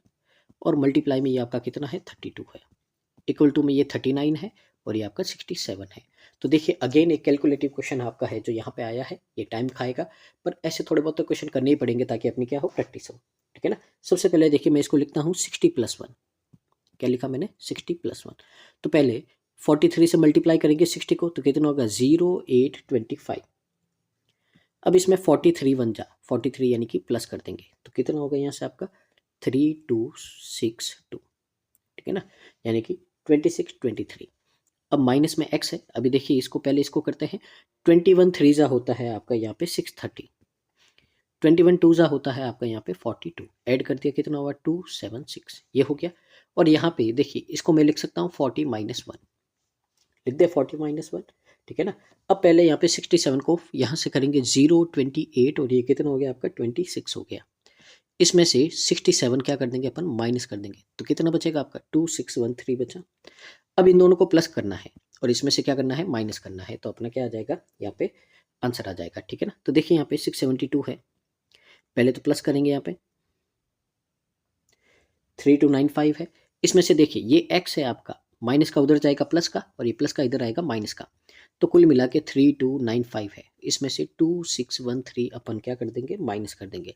और मल्टीप्लाई में ये आपका कितना है 32 है, इक्वल टू में ये 39 है, और ये आपका 67 है। तो देखिए अगेन एक कैलकुलेटिव क्वेश्चन आपका है जो यहाँ पे आया है, ये टाइम खाएगा, पर ऐसे थोड़े बहुत तो क्वेश्चन करने ही पड़ेंगे ताकि अपनी क्या हो प्रैक्टिस हो, ठीक है ना। सबसे पहले देखिए मैं इसको लिखता हूँ 60+1, क्या लिखा मैंने 60+1, तो पहले 43 से मल्टीप्लाई करेंगे 60 को, तो कितना होगा 0825। अब इसमें 43 1 जा 43 यानी कि प्लस कर देंगे, तो कितना होगा यहाँ से आपका 3262, ठीक है ना, यानी कि 2623। अब माइनस में x है, अभी देखिए इसको पहले इसको करते हैं, 21 3 होता है आपका यहाँ पे 630, 21 2 होता है आपका यहाँ पे 42, ऐड कर दिया कितना हुआ 276, ये हो गया। और यहाँ पे देखिए इसको मैं लिख सकता हूँ 40 -1, लिख दे 40 -1, ठीक है ना। अब पहले यहाँ पे 67 को यहाँ से करेंगे 028, और ये कितना हो गया आपका 26 हो गया, इसमें से 67 क्या कर देंगे अपन माइनस कर देंगे, तो कितना बचेगा आपका 2613 बचा। अब इन दोनों को प्लस करना है और इसमें से क्या करना है माइनस करना है, तो अपना क्या आ जाएगा यहाँ पे आंसर आ जाएगा, ठीक है ना। तो देखिए यहाँ पे 672 है, पहले तो प्लस करेंगे, यहाँ पे 3295 है, इसमें से देखिए ये x है आपका, माइनस का उधर जाएगा प्लस का, और ये प्लस का इधर आएगा माइनस का, तो कुल मिला के 3295 है, इसमें से 2613 अपन क्या कर देंगे माइनस कर देंगे,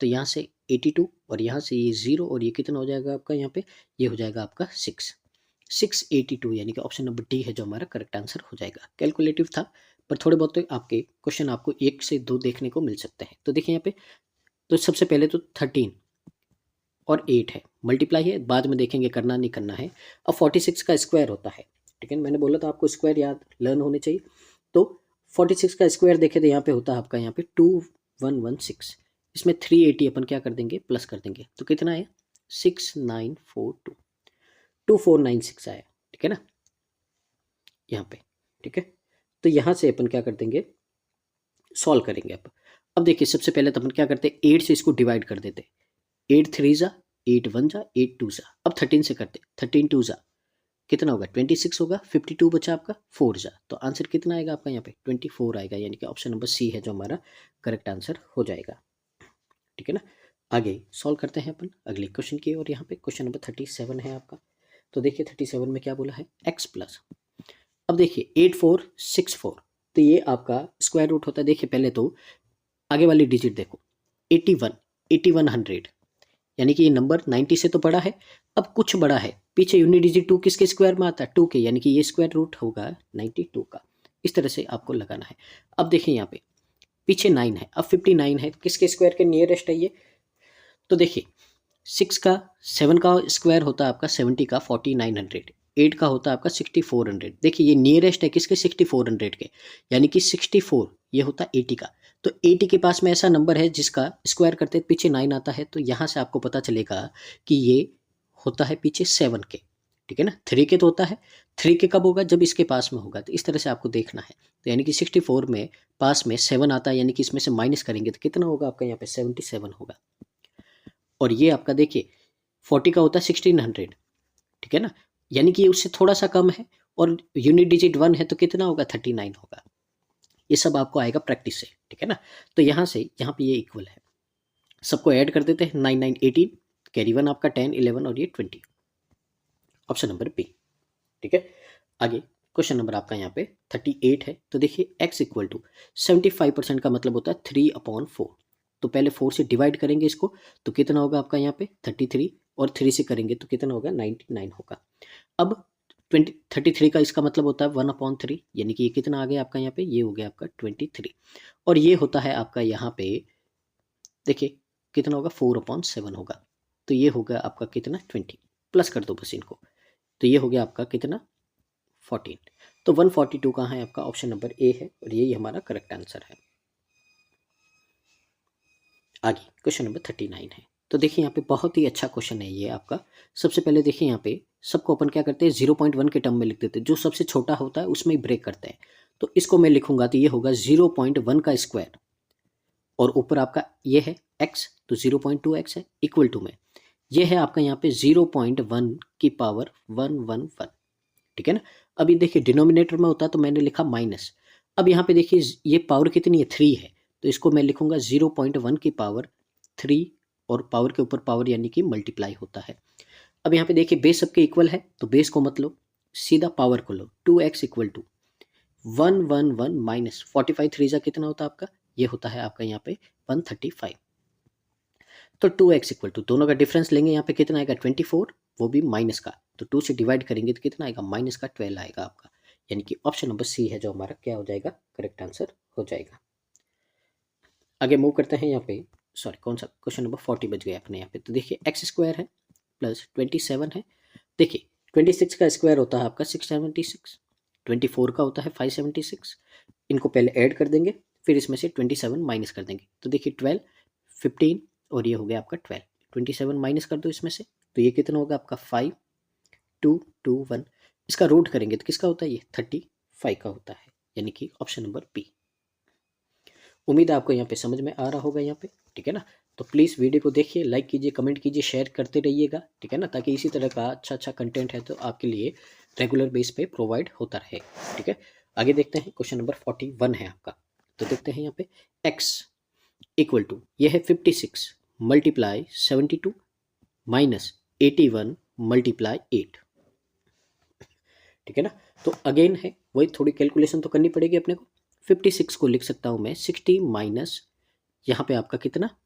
तो यहाँ से 82 और यहाँ से ये 0, और ये कितना हो जाएगा आपका यहाँ पे, ये हो जाएगा आपका 682, यानी कि ऑप्शन नंबर डी है जो हमारा करेक्ट आंसर हो जाएगा। कैलकुलेटिव था, पर थोड़े बहुत तो आपके क्वेश्चन आपको 1 से 2 देखने को मिल सकते हैं। तो देखिए यहाँ पे, तो सबसे पहले तो 13 और 8 है, मल्टीप्लाई है, बाद में देखेंगे करना नहीं करना है। अब 46 का स्क्वायर होता है, ठीक है, मैंने बोला था आपको स्क्वायर याद लर्न होने चाहिए, तो 46 का स्क्वायर देखे तो यहाँ पे होता है आपका यहाँ पे 2116, इसमें 380 अपन क्या कर देंगे प्लस कर देंगे, तो कितना है 6942, 2496 आया, ठीक है ना यहाँ पे, ठीक है। तो यहाँ से अपन क्या कर देंगे सॉल्व करेंगे। अब देखिए सबसे पहले तो अपन क्या करते हैं 8 से इसको डिवाइड कर देते, 8 3 जा 8 1 जा 8 2 जा, अब 13 से करते 13 2 जा कितना होगा 26 होगा, 52 बचा आपका 4 जा, तो आंसर कितना आएगा आपका यहाँ पे 24 आएगा, यानी कि ऑप्शन नंबर सी है जो हमारा करेक्ट आंसर हो जाएगा, ठीक है ना। आगे सॉल्व करते हैं अपन अगले क्वेश्चन की, और यहाँ पे क्वेश्चन नंबर 37 है आपका। तो देखिए 37 में क्या बोला है x प्लस, अब देखिए 8464, तो ये आपका स्क्वायर रूट होता है। देखिए पहले तो आगे वाली डिजिट देखो 81 8100, यानी कि ये नंबर 90 से तो बड़ा है, अब कुछ बड़ा है, पीछे यूनिट डिजिट 2 किसके स्क्वायर में आता है 2 के, यानी कि ये स्क्वायर रूट होगा 92 का, इस तरह से आपको लगाना है। अब देखिए यहाँ पे पीछे 9 है, अब 59 है, किसके स्क्वायर के नियरेस्ट है ये? तो देखिए 6 का 7 का स्क्वायर होता है आपका 70 का 4900, 8 का होता है आपका 6400। देखिए ये नियरेस्ट है किसके? 6400 के, यानी कि 64 ये होता है 80 का। तो 80 के पास में ऐसा नंबर है जिसका स्क्वायर करते पीछे 9 आता है, तो यहाँ से आपको पता चलेगा कि ये होता है पीछे 7 के, ठीक है ना। 3 के तो होता है, 3 के कब होगा? जब इसके पास में होगा। तो इस तरह से आपको देखना है। तो यानी कि 64 में पास में 7 आता है, यानी कि इसमें से माइनस करेंगे तो कितना होगा आपका? यहाँ पे 77 होगा। और ये आपका देखिए 40 का होता है 1600, ठीक है ना, यानी कि उससे थोड़ा सा कम है, और यूनिट डिजिट 1 है तो कितना होगा? 39 होगा। ये सब आपको आएगा प्रैक्टिस से, ठीक है ना। तो यहाँ से यहाँ पे ये इक्वल है, सबको ऐड कर देते हैं। 9 9 18, कैरी 1 आपका 10 11 और ये 20, ऑप्शन नंबर बी, ठीक है। आगे क्वेश्चन नंबर आपका यहाँ पे 38 है। तो देखिए x इक्वल टू 75% का मतलब होता है 3/4। तो पहले 4 से डिवाइड करेंगे इसको, तो कितना होगा आपका यहाँ पे? 33, और 3 से करेंगे तो कितना होगा? 99 होगा। अब 33 का इसका मतलब होता है 1/3, यानी कि ये कितना आ गया आपका यहाँ पे? ये हो गया आपका 23, और ये होता है आपका यहाँ पे देखिए कितना होगा? 4/7 होगा। तो ये होगा आपका कितना? 20, प्लस कर दो बस इनको, तो ये हो गया आपका कितना? 14। तो 142 कहाँ है आपका? ऑप्शन नंबर ए है, और यही हमारा करेक्ट आंसर है। आगे क्वेश्चन नंबर 39 है। तो देखिए यहाँ पे बहुत ही अच्छा क्वेश्चन है ये आपका। सबसे पहले देखिए यहाँ पे सबको अपन क्या करते हैं? 0.1 के टर्म में लिख देते हैं, जो सबसे छोटा होता है उसमें ही ब्रेक करते हैं। तो इसको मैं लिखूंगा तो ये होगा 0.1 का स्क्वायर, और ऊपर आपका ये है x, तो 0.2x है, इक्वल टू में ये है आपका यहाँ पे 0.1 की पावर 111, ठीक है ना। अभी देखिए डिनोमिनेटर में होता तो मैंने लिखा माइनस। अब यहाँ पे देखिए ये पावर कितनी है? 3 है, तो इसको मैं लिखूंगा 0.1 की पावर 3, और पावर के ऊपर पावर यानी कि मल्टीप्लाई होता है। अब यहाँ पे देखिए बेस सबके इक्वल है, तो बेस को मतलब सीधा पावर को लो, 2x इक्वल टू 111 माइनस 45 3 जा कितना होता है आपका? ये होता है आपका यहाँ पे 135। तो 2x इक्वल टू दोनों का डिफरेंस लेंगे, यहाँ पे कितना आएगा? 24, वो भी माइनस का, तो 2 से डिवाइड करेंगे तो कितना आएगा? माइनस का 12 आएगा आपका, यानी कि ऑप्शन नंबर सी है जो हमारा क्या हो जाएगा? करेक्ट आंसर हो जाएगा। आगे मूव करते हैं यहाँ पे, सॉरी कौन सा क्वेश्चन नंबर 40 बच गया अपने यहाँ पे। तो देखिए एक्स स्क्वायर है प्लस 27 है। देखिए 26 का स्क्वायर होता है आपका 676, 24 का होता है 576। इनको पहले ऐड कर देंगे, फिर इसमें से 27 माइनस कर देंगे। तो देखिए 12 15, और ये हो गया आपका 12। 27 माइनस कर दो इसमें से, तो ये कितना होगा आपका? 5 2 2 1। इसका रूट करेंगे तो किसका होता है? ये 35 का होता है, यानी कि ऑप्शन नंबर बी। उम्मीद है आपको यहाँ पे समझ में आ रहा होगा यहाँ पे, ठीक है ना। तो प्लीज़ वीडियो को देखिए, लाइक कीजिए, कमेंट कीजिए, शेयर करते रहिएगा, ठीक है ना, ताकि इसी तरह का अच्छा अच्छा कंटेंट है तो आपके लिए रेगुलर बेस पे प्रोवाइड होता रहे, ठीक है। आगे देखते हैं क्वेश्चन नंबर 41 है आपका। तो देखते हैं यहाँ पे x इक्वल टू ये है 56 मल्टीप्लाई 72 माइनस 81 मल्टीप्लाई 8, ठीक है ना। तो अगेन है वही, थोड़ी कैलकुलेशन तो करनी पड़ेगी अपने को। 56 को लिख सकता हूँ मैं 60 माइनस यहाँ पे आपका कितना?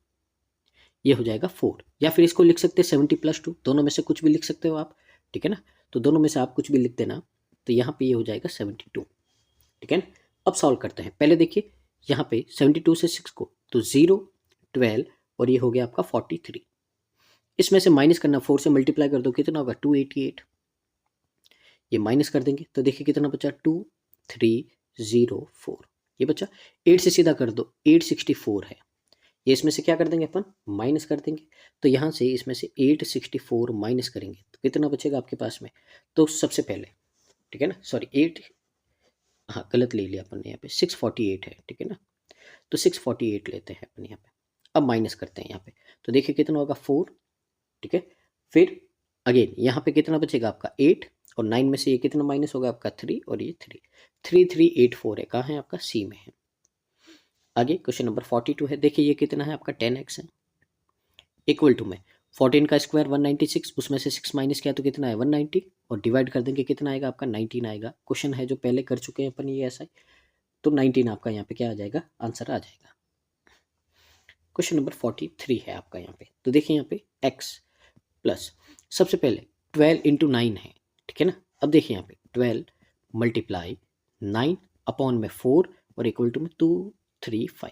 ये हो जाएगा 4, या फिर इसको लिख सकते हैं 70 प्लस 2, दोनों में से कुछ भी लिख सकते हो आप, ठीक है ना। तो दोनों में से आप कुछ भी लिख देना, तो यहाँ पे ये हो जाएगा 72, ठीक है ना। अब सॉल्व करते हैं। पहले देखिए यहाँ पे 72 से 6 को, तो 0 12, और ये हो गया आपका 43। इसमें से माइनस करना, 4 से मल्टीप्लाई कर दो, कितना होगा? 288। ये माइनस कर देंगे तो देखिए कितना बचा? 2304, ये बचा। 8 से सीधा कर दो, 864 है, ये इसमें से क्या कर देंगे अपन? माइनस कर देंगे। तो यहाँ से इसमें से 864 माइनस करेंगे तो कितना बचेगा आपके पास में? तो सबसे पहले, ठीक है ना, सॉरी 8, हाँ गलत ले लिया अपन ने, यहाँ पे 648 है, ठीक है ना। तो 648 लेते हैं अपन यहाँ पे। अब माइनस करते हैं यहाँ पे, तो देखिए कितना होगा? 4, ठीक है। फिर अगेन यहाँ पे कितना बचेगा आपका? 8, और 9 में से ये कितना माइनस होगा आपका? 3, और ये 3, 3384 है, कहाँ है आपका? सी में है। आगे क्वेश्चन नंबर 42 है। देखिए ये कितना है आपका? 10x है, इक्वल टू में 14 का स्क्वायर 196, उसमें से 6 माइनस किया तो कितना है? 190, और डिवाइड कर देंगे कितना आएगा आपका? 19 आएगा। क्वेश्चन है जो पहले कर चुके हैं अपन ये ऐसा ही, तो 19 आपका यहाँ पे क्या आ जाएगा? आंसर आ जाएगा। क्वेश्चन नंबर 43 है आपका यहाँ पे। तो देखिए यहाँ पे x प्लस, सबसे पहले 12 इंटू 9 है, ठीक है ना। अब देखिए यहाँ पे 12 मल्टीप्लाई 9, अपॉन में 4 और इक्वल टू में 235।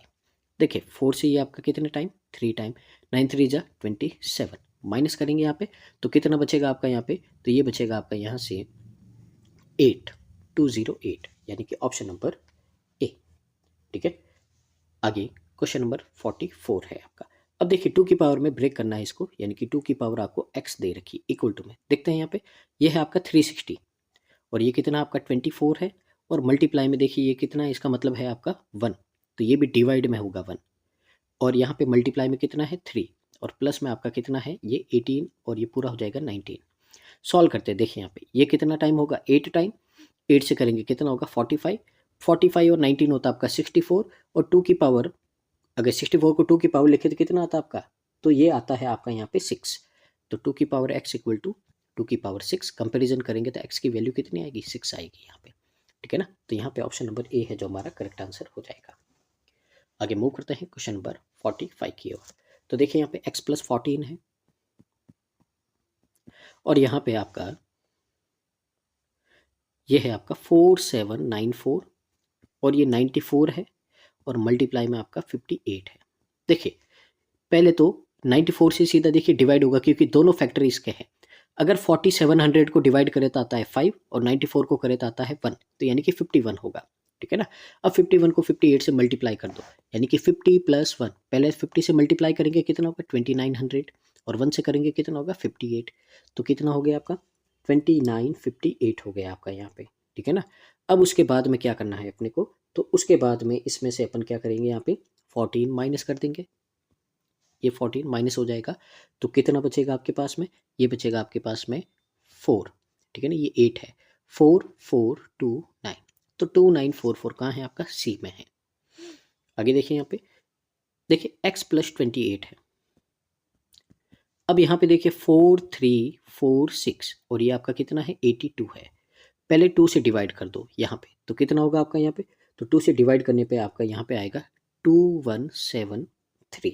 देखिए 4 से ये आपका कितने टाइम 3 टाइम, 9 3 जा 27 माइनस करेंगे यहाँ पे तो कितना बचेगा आपका यहाँ पे, तो ये बचेगा आपका यहाँ से 8208 यानी कि ऑप्शन नंबर ए। ठीक है, आगे क्वेश्चन नंबर 44 है आपका। अब देखिए 2 की पावर में ब्रेक करना है इसको, यानी कि 2 की पावर आपको x दे रखी इक्वल टू में, देखते हैं यहाँ पे ये है आपका 360 और ये कितना आपका 24 है और मल्टीप्लाई में देखिए ये कितना है, इसका मतलब है आपका 1, तो ये भी डिवाइड में होगा 1 और यहाँ पे मल्टीप्लाई में कितना है 3 और प्लस में आपका कितना है ये 18 और ये पूरा हो जाएगा 19। सॉल्व करते हैं, देखिए यहाँ पे ये कितना टाइम होगा 8 टाइम, 8 से करेंगे कितना होगा 45, 45 और 19 होता है आपका 64 और 2 की पावर, अगर 64 को 2 की पावर लिखे तो कितना आता है आपका, तो ये आता है आपका यहाँ पे 6, तो 2 की पावर x इक्वल टू 2 की पावर 6, कंपेरिजन करेंगे तो x की वैल्यू कितनी आएगी 6 आएगी यहाँ पे। ठीक है ना, तो यहाँ पे ऑप्शन नंबर ए है जो हमारा करेक्ट आंसर हो जाएगा। आगे मूव करते हैं क्वेश्चन नंबर 45 की ओर। तो देखिए यहाँ पे x प्लस 14 है और यहाँ पे आपका ये है आपका 4794 और ये 94 है और मल्टीप्लाई में आपका 58 है। देखिए पहले तो 94 से सीधा देखिए डिवाइड होगा क्योंकि दोनों फैक्टर इसके हैं। अगर 4700 को डिवाइड करे तो आता है 5 और 94 को करे तो आता है 1, तो यानी कि 51 होगा। ठीक है ना, अब 51 को 58 से मल्टीप्लाई कर दो यानी कि 50 प्लस 1, पहले 50 से मल्टीप्लाई करेंगे कितना होगा 2900 और 1 से करेंगे कितना होगा 58, तो कितना हो गया आपका 2958 हो गया आपका यहाँ पे। ठीक है ना, अब उसके बाद में क्या करना है अपने को, तो उसके बाद में इसमें से अपन क्या करेंगे यहाँ पे 14 माइनस कर देंगे, ये 14 माइनस हो जाएगा तो कितना बचेगा आपके पास में, ये बचेगा आपके पास में 4। ठीक है ना, ये 8 है 4429, तो 2944 कहाँ है आपका सी में है। आगे देखिए यहाँ पे देखिए x प्लस 28 है, अब यहाँ पे देखिए 4346 और ये आपका कितना है 82 है, पहले 2 से डिवाइड कर दो यहाँ पे तो कितना होगा आपका यहाँ पे, तो 2 से डिवाइड करने पे आपका यहाँ पे आएगा 2173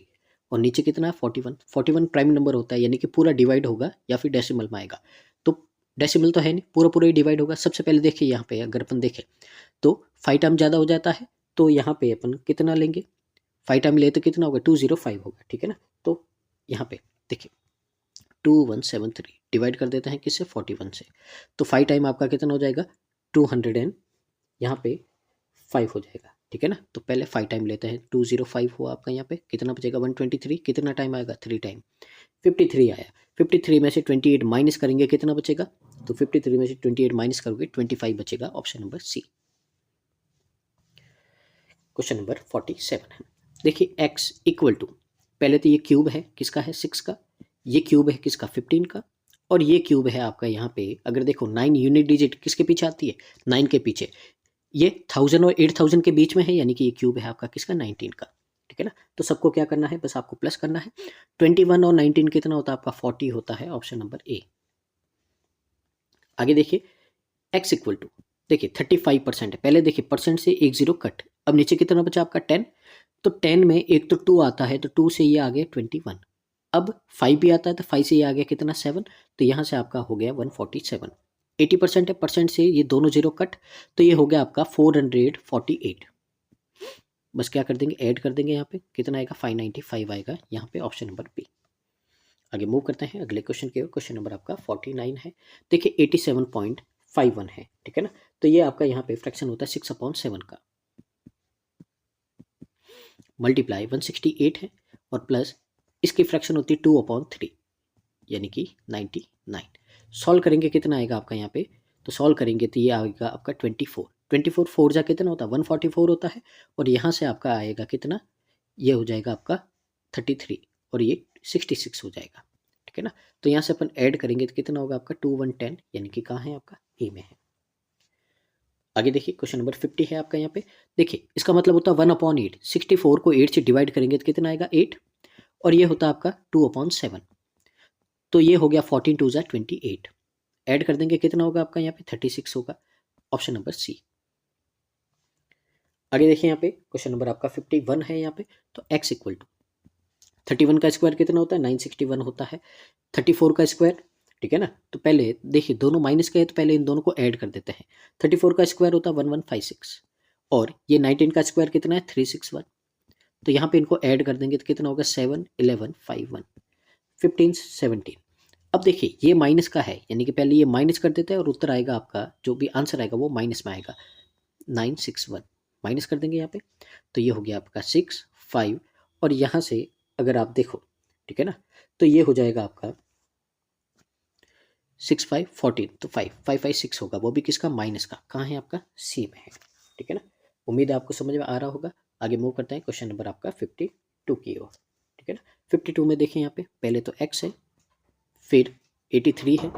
और नीचे कितना है 41, 41 प्राइम नंबर होता है यानी कि पूरा डिवाइड होगा या फिर डेसिमल में आएगा, तो डेसिमल तो है नहीं, पूरा पूरा ही डिवाइड होगा। सबसे पहले देखिए यहाँ पे अगर अपन देखें तो 5 टाइम ज़्यादा हो जाता है, तो यहाँ पे अपन कितना लेंगे 5 टाइम ले तो कितना होगा 205 होगा। ठीक है ना, तो यहाँ पे देखिए 2173 डिवाइड कर देते हैं किससे 41 से, तो 5 टाइम आपका कितना हो जाएगा 200 एंड यहाँ पे 5 हो जाएगा। ठीक है ना, तो पहले 5 टाइम लेते हैं 205 हुआ आपका, यहाँ पे कितना बचेगा 123, कितना टाइम आएगा 3 टाइम 53 आया, 53 में से 28 माइनस करेंगे कितना बचेगा, तो 53 में से 28 माइनस करोगे 25 बचेगा, option number C. Question number 47 है, देखिए x इक्वल टू, पहले तो ये क्यूब है किसका है 6 का, ये क्यूब है किसका 15 का और ये क्यूब है आपका यहाँ पे अगर देखो 9 यूनिट डिजिट किसके पीछे आती है 9 के पीछे, ये 1000 और 8000 के बीच में है यानी कि ये क्यूब है आपका किसका 19 का। ठीक है ना, तो सबको क्या करना है बस आपको प्लस करना है, 21 और 19 कितना होता है आपका 40 होता है, ऑप्शन नंबर ए। आगे देखिए x इक्वल टू, देखिए 35% है, पहले देखिए परसेंट से 1 0 कट, अब नीचे कितना बचा आपका 10, तो 10 में एक तो 2 आता है तो 2 से ये आ गया 21, अब 5 भी आता है तो 5 से ये आ गया कितना 7, तो यहाँ से आपका हो गया 147, 80% है, परसेंट से ये दोनों जीरो कट तो ये हो गया आपका 448, बस क्या कर देंगे ऐड कर देंगे यहाँ पे कितना आएगा 595 आएगा यहाँ पे, ऑप्शन नंबर बी। आगे मूव करते हैं अगले क्वेश्चन के, क्वेश्चन नंबर आपका 49 है, देखिए 87.51 है। ठीक है ना, तो ये आपका यहाँ पे फ्रैक्शन होता है 6/7 का, मल्टीप्लाई 168 है और प्लस इसकी फ्रैक्शन होती है 2/3 यानी कि 99। सॉल्व करेंगे कितना आएगा आपका यहाँ पे, तो सॉल्व करेंगे तो ये आएगा आपका 24 4 जा कितना होता है 144 होता है और यहाँ से आपका आएगा कितना, ये हो जाएगा आपका 33 और ये 66 हो जाएगा। ठीक है ना, तो यहाँ से अपन ऐड करेंगे तो कितना होगा आपका 2110 यानी कि कहाँ है आपका ए में है। आगे देखिए क्वेश्चन नंबर 50 है आपका यहाँ पे, देखिए इसका मतलब होता है 1/8, 64 को 8 से डिवाइड करेंगे तो कितना आएगा 8 और ये होता है आपका 2/7, तो ये हो गया 14 2 जा 28, ऐड कर देंगे कितना होगा आपका यहाँ पे 36 होगा, ऑप्शन नंबर सी। आगे देखिए यहाँ पे क्वेश्चन नंबर आपका 51 है यहाँ पे, तो x इक्वल टू 31 का स्क्वायर कितना होता है 961 होता है, 34 का स्क्वायर। ठीक है ना, तो पहले देखिए दोनों माइनस का है तो पहले इन दोनों को ऐड कर देते हैं, 34 का स्क्वायर होता है 1156 और ये 19 का स्क्वायर कितना है 361। तो यहाँ पे इनको ऐड कर देंगे तो कितना होगा 7 11 5 1 15 17। अब देखिए ये माइनस का है, यानी कि पहले ये माइनस कर देते हैं और उत्तर आएगा आपका, जो भी आंसर आएगा वो माइनस में आएगा। 961 माइनस कर देंगे यहाँ पे, तो ये हो गया आपका 6 5। और यहाँ से अगर आप देखो, ठीक है ना, तो ये हो जाएगा आपका 6 5 14, तो 5 5 5 6 होगा, वो भी किसका, माइनस का। कहाँ है आपका, सी में है। ठीक है ना, उम्मीद है आपको समझ में आ रहा होगा। आगे मूव करते हैं क्वेश्चन नंबर आपका 52 की ओर। ठीक है ना, 52 में देखें यहाँ पे पहले तो x है, फिर 83 है,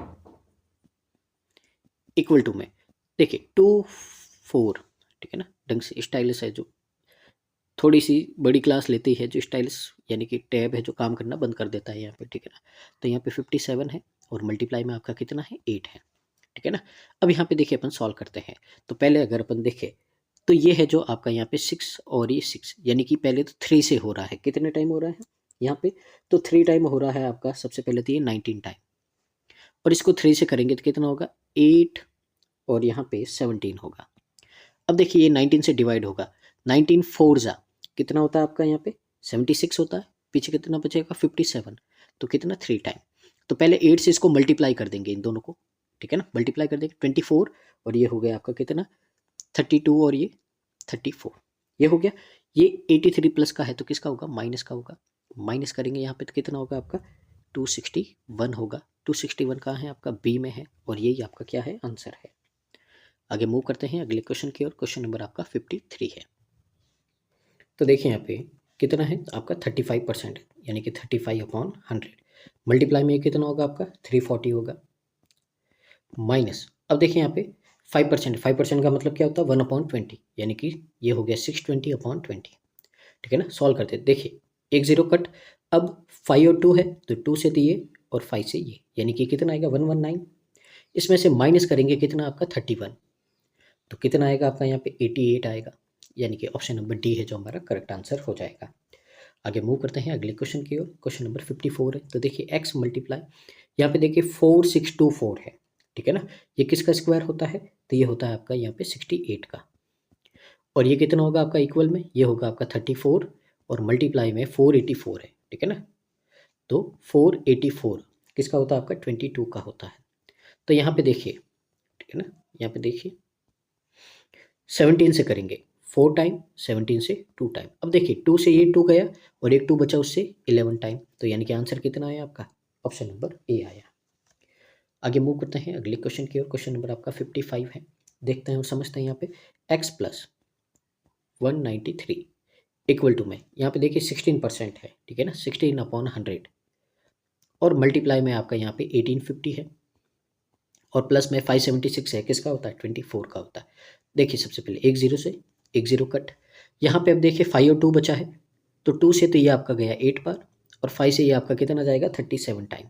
इक्वल टू में देखिए 2 4। ठीक है ना, ढंग से स्टाइलिश है, जो थोड़ी सी बड़ी क्लास लेती है, जो स्टाइलिश यानी कि टैब है जो काम करना बंद कर देता है यहाँ पे। ठीक है ना, तो यहाँ पे 57 है और मल्टीप्लाई में आपका कितना है 8 है। ठीक है ना, अब यहाँ पे देखिए अपन सॉल्व करते हैं। तो पहले अगर अपन देखें तो ये है जो आपका यहाँ पे 6 और ये 6, यानी कि पहले तो 3 से हो रहा है, कितने टाइम हो रहा है यहाँ पे, तो 3 टाइम हो रहा है आपका। सबसे पहले तो ये 19 टाइम, और इसको 3 से करेंगे तो कितना होगा 8, और यहाँ पे 17 होगा। अब देखिए ये 19 से डिवाइड होगा, 19 4 जा कितना होता है आपका यहाँ पे 76 होता है, पीछे कितना बचेगा 57, तो कितना 3 टाइम। तो पहले 8 से इसको मल्टीप्लाई कर देंगे इन दोनों को। ठीक है ना, मल्टीप्लाई कर देंगे 24, और ये हो गया आपका कितना 32, और ये 34, ये हो गया। ये 83 प्लस का है तो किसका होगा, माइनस का होगा। माइनस करेंगे यहाँ पे तो कितना होगा आपका 261 होगा। 261 कहाँ है आपका, बी में है, और यही आपका क्या है, आंसर है। आगे मूव करते हैं अगले क्वेश्चन की ओर। क्वेश्चन नंबर आपका 53 है। तो देखिए यहाँ पे कितना है आपका 35%, यानी कि 35/100। मल्टीप्लाई में कितना होगा आपका 340 होगा, माइनस। अब देखिए यहाँ पे 5%, 5% का मतलब क्या होता है 1/20, यानी कि ये हो गया 620/20। ठीक है ना, सॉल्व करते हैं। देखिए एक जीरो कट, अब 5 और 2 है तो 2 से तो ये और 5 से ये, यानी कि कितना आएगा 119। इसमें से माइनस करेंगे कितना आपका 31, तो कितना आएगा आपका यहाँ पे 88 आएगा, यानी कि ऑप्शन नंबर डी है जो हमारा करेक्ट आंसर हो जाएगा। आगे मूव करते हैं अगले क्वेश्चन की ओर। क्वेश्चन नंबर 54 है। तो देखिए एक्स मल्टीप्लाई, यहाँ पे देखिए 4624 है। ठीक है ना, ये किसका स्क्वायर होता है, तो ये होता है आपका यहाँ पे 68 का, और ये कितना होगा आपका इक्वल में, ये होगा आपका 34, और मल्टीप्लाई में 484 है। ठीक है ना, तो 484 किसका होता है आपका 22 का होता है। तो यहाँ पे देखिए, ठीक है ना, यहाँ पे देखिए 17 से करेंगे 4 टाइम, 17 से 2 टाइम। अब देखिए 2 से ये 2 गया और एक 2 बचा, उससे 11 टाइम, तो यानी कि आंसर कितना आया आपका, ऑप्शन नंबर ए आया। आगे मूव करते हैं अगले क्वेश्चन की ओर। क्वेश्चन नंबर आपका 55 है। देखते हैं और समझते हैं यहाँ पे x प्लस 193 इक्वल टू में, यहाँ पे देखिए 16% है। ठीक है ना, 16/100, और मल्टीप्लाई में आपका यहाँ पे 1850 है, और प्लस में 576 है, किसका होता है 24 का होता है। देखिए सबसे पहले एक जीरो से एक जीरो कट, यहाँ पे अब देखिए 5 और 2 बचा है, तो 2 से तो ये आपका गया 8 बार, और 5 से ये आपका कितना जाएगा 37 टाइम।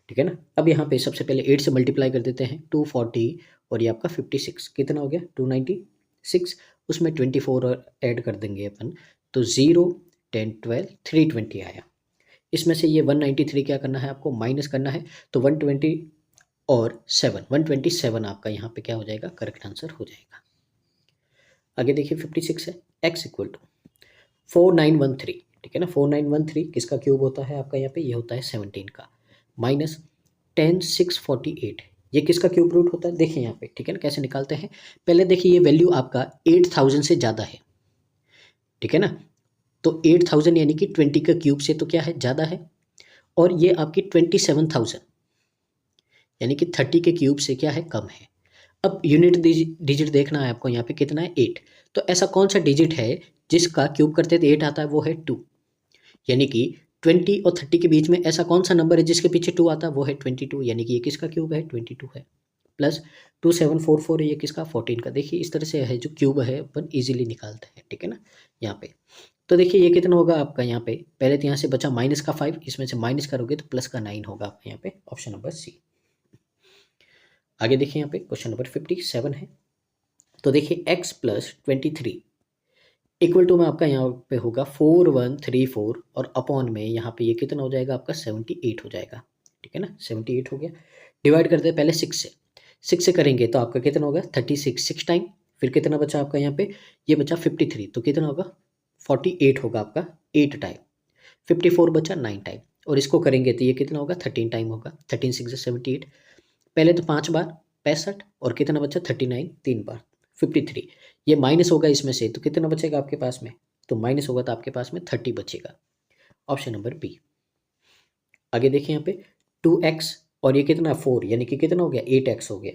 ठीक है ना, अब यहाँ पे सबसे पहले 8 से मल्टीप्लाई कर देते हैं 240, और ये आपका 56 कितना हो गया 296, उसमें 24 और ऐड कर देंगे अपन, तो 0 10 12 320 आया। इसमें से ये 193 क्या करना है आपको, माइनस करना है, तो 120 और 7 127 आपका यहाँ पे क्या हो जाएगा, करेक्ट आंसर हो जाएगा। आगे देखिए 56 है, x इक्वल टू 4913। ठीक है ना, 4913 किसका क्यूब होता है आपका यहाँ पे, ये होता है 17 का, माइनस 10648, ये किसका क्यूब रूट होता है, देखिए यहाँ पे। ठीक है ना, कैसे निकालते हैं, पहले देखिए ये वैल्यू आपका 8000 से ज़्यादा है। ठीक है ना, तो 8000 यानी कि 20 का क्यूब से तो क्या है, ज़्यादा है, और ये आपकी 27,000 यानी कि 30 के क्यूब से क्या है, कम है। अब यूनिट डिजिट देखना है आपको, यहाँ पे कितना है 8, तो ऐसा कौन सा डिजिट है जिसका क्यूब करते तो 8 आता है, वो है 2, यानी कि 20 और 30 के बीच में ऐसा कौन सा नंबर है जिसके पीछे 2 आता है, वो है 22, यानी कि ये किसका क्यूब है 22 है, प्लस 2744 है, ये किसका 14 का। देखिए इस तरह से है जो क्यूब है अपन इजीली निकालते हैं। ठीक है ना, यहाँ पे तो देखिए ये कितना होगा आपका, यहाँ पे पहले तो यहाँ से बचा माइनस का 5, इसमें से माइनस करोगे तो प्लस का 9 होगा आपका यहाँ पे, ऑप्शन नंबर सी। आगे देखिए यहाँ पे क्वेश्चन नंबर 57 है। तो देखिए x प्लस 23 इक्वल टू में आपका यहाँ पे होगा 4134, और अपॉन में यहाँ पे ये कितना हो जाएगा आपका 78 हो जाएगा। ठीक है ना, 78 हो गया। डिवाइड करते हैं पहले 6 से, 6 से करेंगे तो आपका कितना होगा 36, 6 टाइम फिर कितना बचा आपका यहाँ पे, ये बचा 53, तो कितना होगा 48 होगा आपका 8 टाइम। 54 बचा 9 टाइम, और इसको करेंगे तो ये कितना होगा 13 टाइम होगा। 13 6 78, पहले तो 5 बार 65, और कितना बचा 39 3 बार 53। ये माइनस होगा इसमें से, तो कितना बचेगा आपके पास में, तो माइनस होगा तो आपके पास में 30 बचेगा। Option number B. आगे देखिए यहाँ पे 2x और ये कितना 4, यानी कि कितना हो गया 8x हो गया,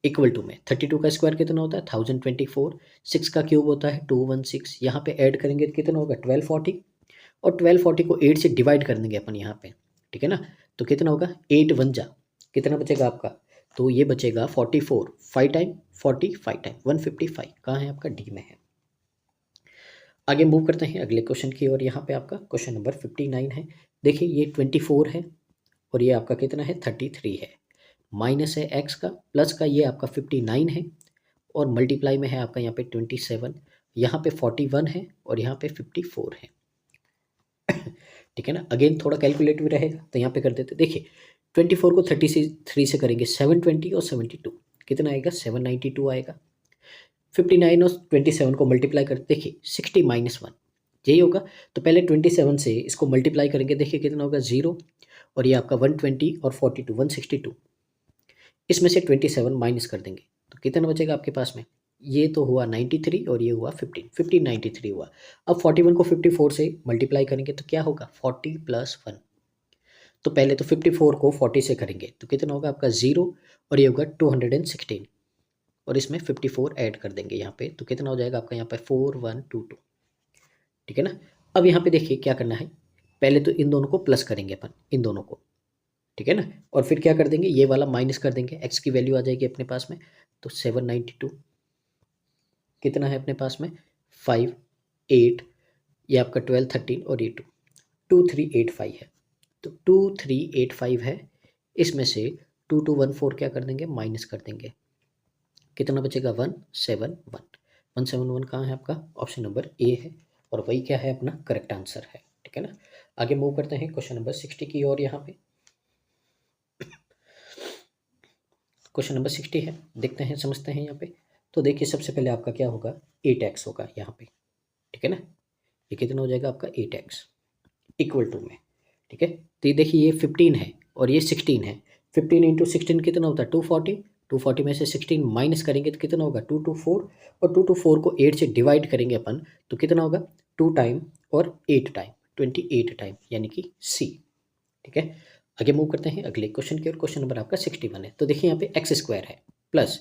इक्वल टू में 32 का स्क्वायर कितना होता है 1024, 6 का क्यूब होता है 216, यहाँ पे ऐड करेंगे तो कितना होगा 1240, और 1240 को 8 से डिवाइड कर देंगे अपन यहाँ पे, ठीक है ना। तो कितना होगा 8 1 जा, कितना बचेगा आपका, तो ये बचेगा 44, 5 टाइम 40 5 टाइम 155, कहाँ है आपका, डी में है। आगे मूव करते हैं अगले क्वेश्चन की ओर। यहाँ पे आपका क्वेश्चन नंबर 59 है। देखिए ये 24 है और ये आपका कितना है 33 है, माइनस है एक्स का, प्लस का ये आपका 59 है, और मल्टीप्लाई में है आपका यहाँ पे 27, यहाँ पे 41 है और यहाँ पे 54 है, ठीक है ना। अगेन थोड़ा कैलकुलेट भी रहेगा तो यहाँ पे कर देते। देखिए 24 को 33 से करेंगे 720 और 72 कितना आएगा 792 आएगा। 59 और 27 को मल्टीप्लाई कर देखिए 60 माइनस 1 यही होगा। तो पहले 27 से इसको मल्टीप्लाई करेंगे, देखिए कितना होगा 0, और ये आपका 120 और 42 162, इसमें से 27 माइनस कर देंगे तो कितना बचेगा आपके पास में, ये तो हुआ 93 और ये हुआ 15 93 हुआ। अब 41 को 54 से मल्टीप्लाई करेंगे तो क्या होगा 40 प्लस 1, तो पहले तो 54 को 40 से करेंगे तो कितना होगा आपका 0, और ये होगा 216, और इसमें 54 ऐड कर देंगे यहाँ पे तो कितना हो जाएगा आपका यहाँ पे 4122, ठीक है ना। अब यहाँ पे देखिए क्या करना है, पहले तो इन दोनों को प्लस करेंगे अपन, इन दोनों को, ठीक है ना, और फिर क्या कर देंगे ये वाला माइनस कर देंगे, एक्स की वैल्यू आ जाएगी अपने पास में, तो 792 कितना है अपने पास में 5 8, ये आपका 12 13 और ये 2385 है, तो 2385 है, इसमें से 2214 क्या कर देंगे माइनस कर देंगे, कितना बचेगा 171। 171 कहाँ है आपका, ऑप्शन नंबर ए है, और वही क्या है अपना करेक्ट आंसर है, ठीक है ना। आगे मूव करते हैं क्वेश्चन नंबर 60 की ओर। यहाँ पे क्वेश्चन नंबर 60 है, देखते हैं समझते हैं यहाँ पे। तो देखिए सबसे पहले आपका क्या होगा 8x होगा यहाँ पे, ठीक है ना, ये कितना हो जाएगा आपका 8x इक्वल टू में, ठीक है। तो ये देखिए ये 15 है और ये 16 है, 15 इंटू 16 कितना होता है 240, 240 में से 16 माइनस करेंगे तो कितना होगा 224, और 224 को 8 से डिवाइड करेंगे अपन तो कितना होगा 2 टाइम और 8 टाइम 28 टाइम, यानी कि सी, ठीक है। आगे मूव करते हैं अगले क्वेश्चन की ओर। क्वेश्चन नंबर आपका 61 है। तो देखिए यहाँ पे एक्स स्क्वायर है प्लस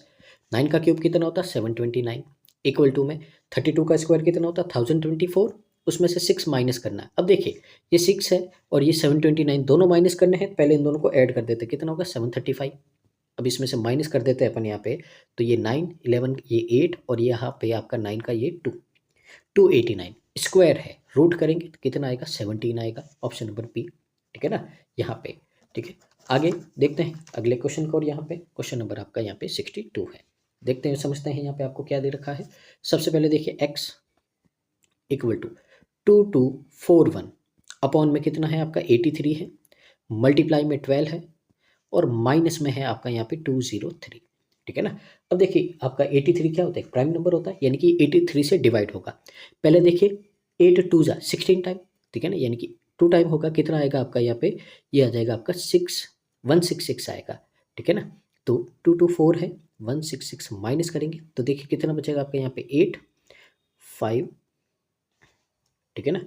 9 का क्यूब कितना होता है 729, इक्वल टू में 32 का स्क्वायर कितना होता है 1024, उसमें से 6 माइनस करना है। अब देखिए ये 6 है और ये 729 दोनों माइनस करने हैं, पहले इन दोनों को ऐड कर देते कितना होगा 735। अब इसमें से माइनस कर देते हैं अपन यहाँ पे, तो ये 9 11 ये 8 और ये यहाँ पे आपका 9 का ये 2 289 स्क्वायर है, रूट करेंगे तो कितना आएगा 17 आएगा, ऑप्शन नंबर बी, ठीक है ना यहाँ पे, ठीक है। आगे देखते हैं अगले क्वेश्चन को, और यहाँ पे क्वेश्चन नंबर आपका यहाँ पे 62 है। देखते हैं समझते हैं यहाँ पे आपको क्या दे रखा है। सबसे पहले देखिए x इक्वल टू 2241 अपॉन में कितना है आपका 83 है, मल्टीप्लाई में 12 है, और माइनस में है आपका यहाँ पे 203, ठीक है ना। अब देखिए आपका 83 क्या होता है प्राइम नंबर होता है, यानी कि 83 से डिवाइड होगा। पहले देखिए 8 2 जा 16 टाइम, ठीक है ना, यानी कि 2 टाइम होगा, कितना आएगा आपका यहाँ पे ये आ जाएगा आपका 166 आएगा, ठीक है ना। तो 224 है 166 माइनस करेंगे तो देखिए कितना बचेगा आपका यहाँ पे 8 5, ठीक है ना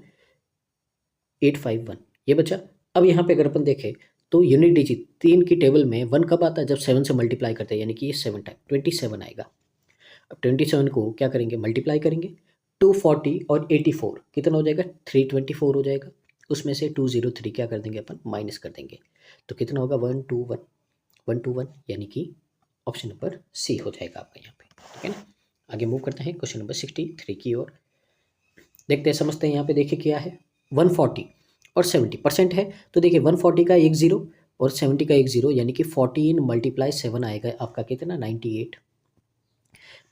851 ये बचा। अब यहाँ पे अगर अपन देखें तो यूनिट डिजिट 3 की टेबल में 1 कब आता है जब 7 से मल्टीप्लाई करते हैं, यानी कि ये 7 टाइम 27 आएगा। अब 27 को क्या करेंगे मल्टीप्लाई करेंगे, 240 और 84 कितना हो जाएगा 324 हो जाएगा, उसमें से 203 क्या कर देंगे अपन माइनस कर देंगे तो कितना होगा 121 यानी कि ऑप्शन नंबर सी हो जाएगा आपका यहाँ पे, ठीक है ना। आगे मूव करते हैं क्वेश्चन नंबर 63 की ओर। देखते हैं समझते हैं यहाँ पे देखिए क्या है 140 और 70% है, तो देखिए 140 का एक जीरो और 70 का एक जीरो, यानी कि 14 मल्टीप्लाई 7 आएगा आपका कितना 98,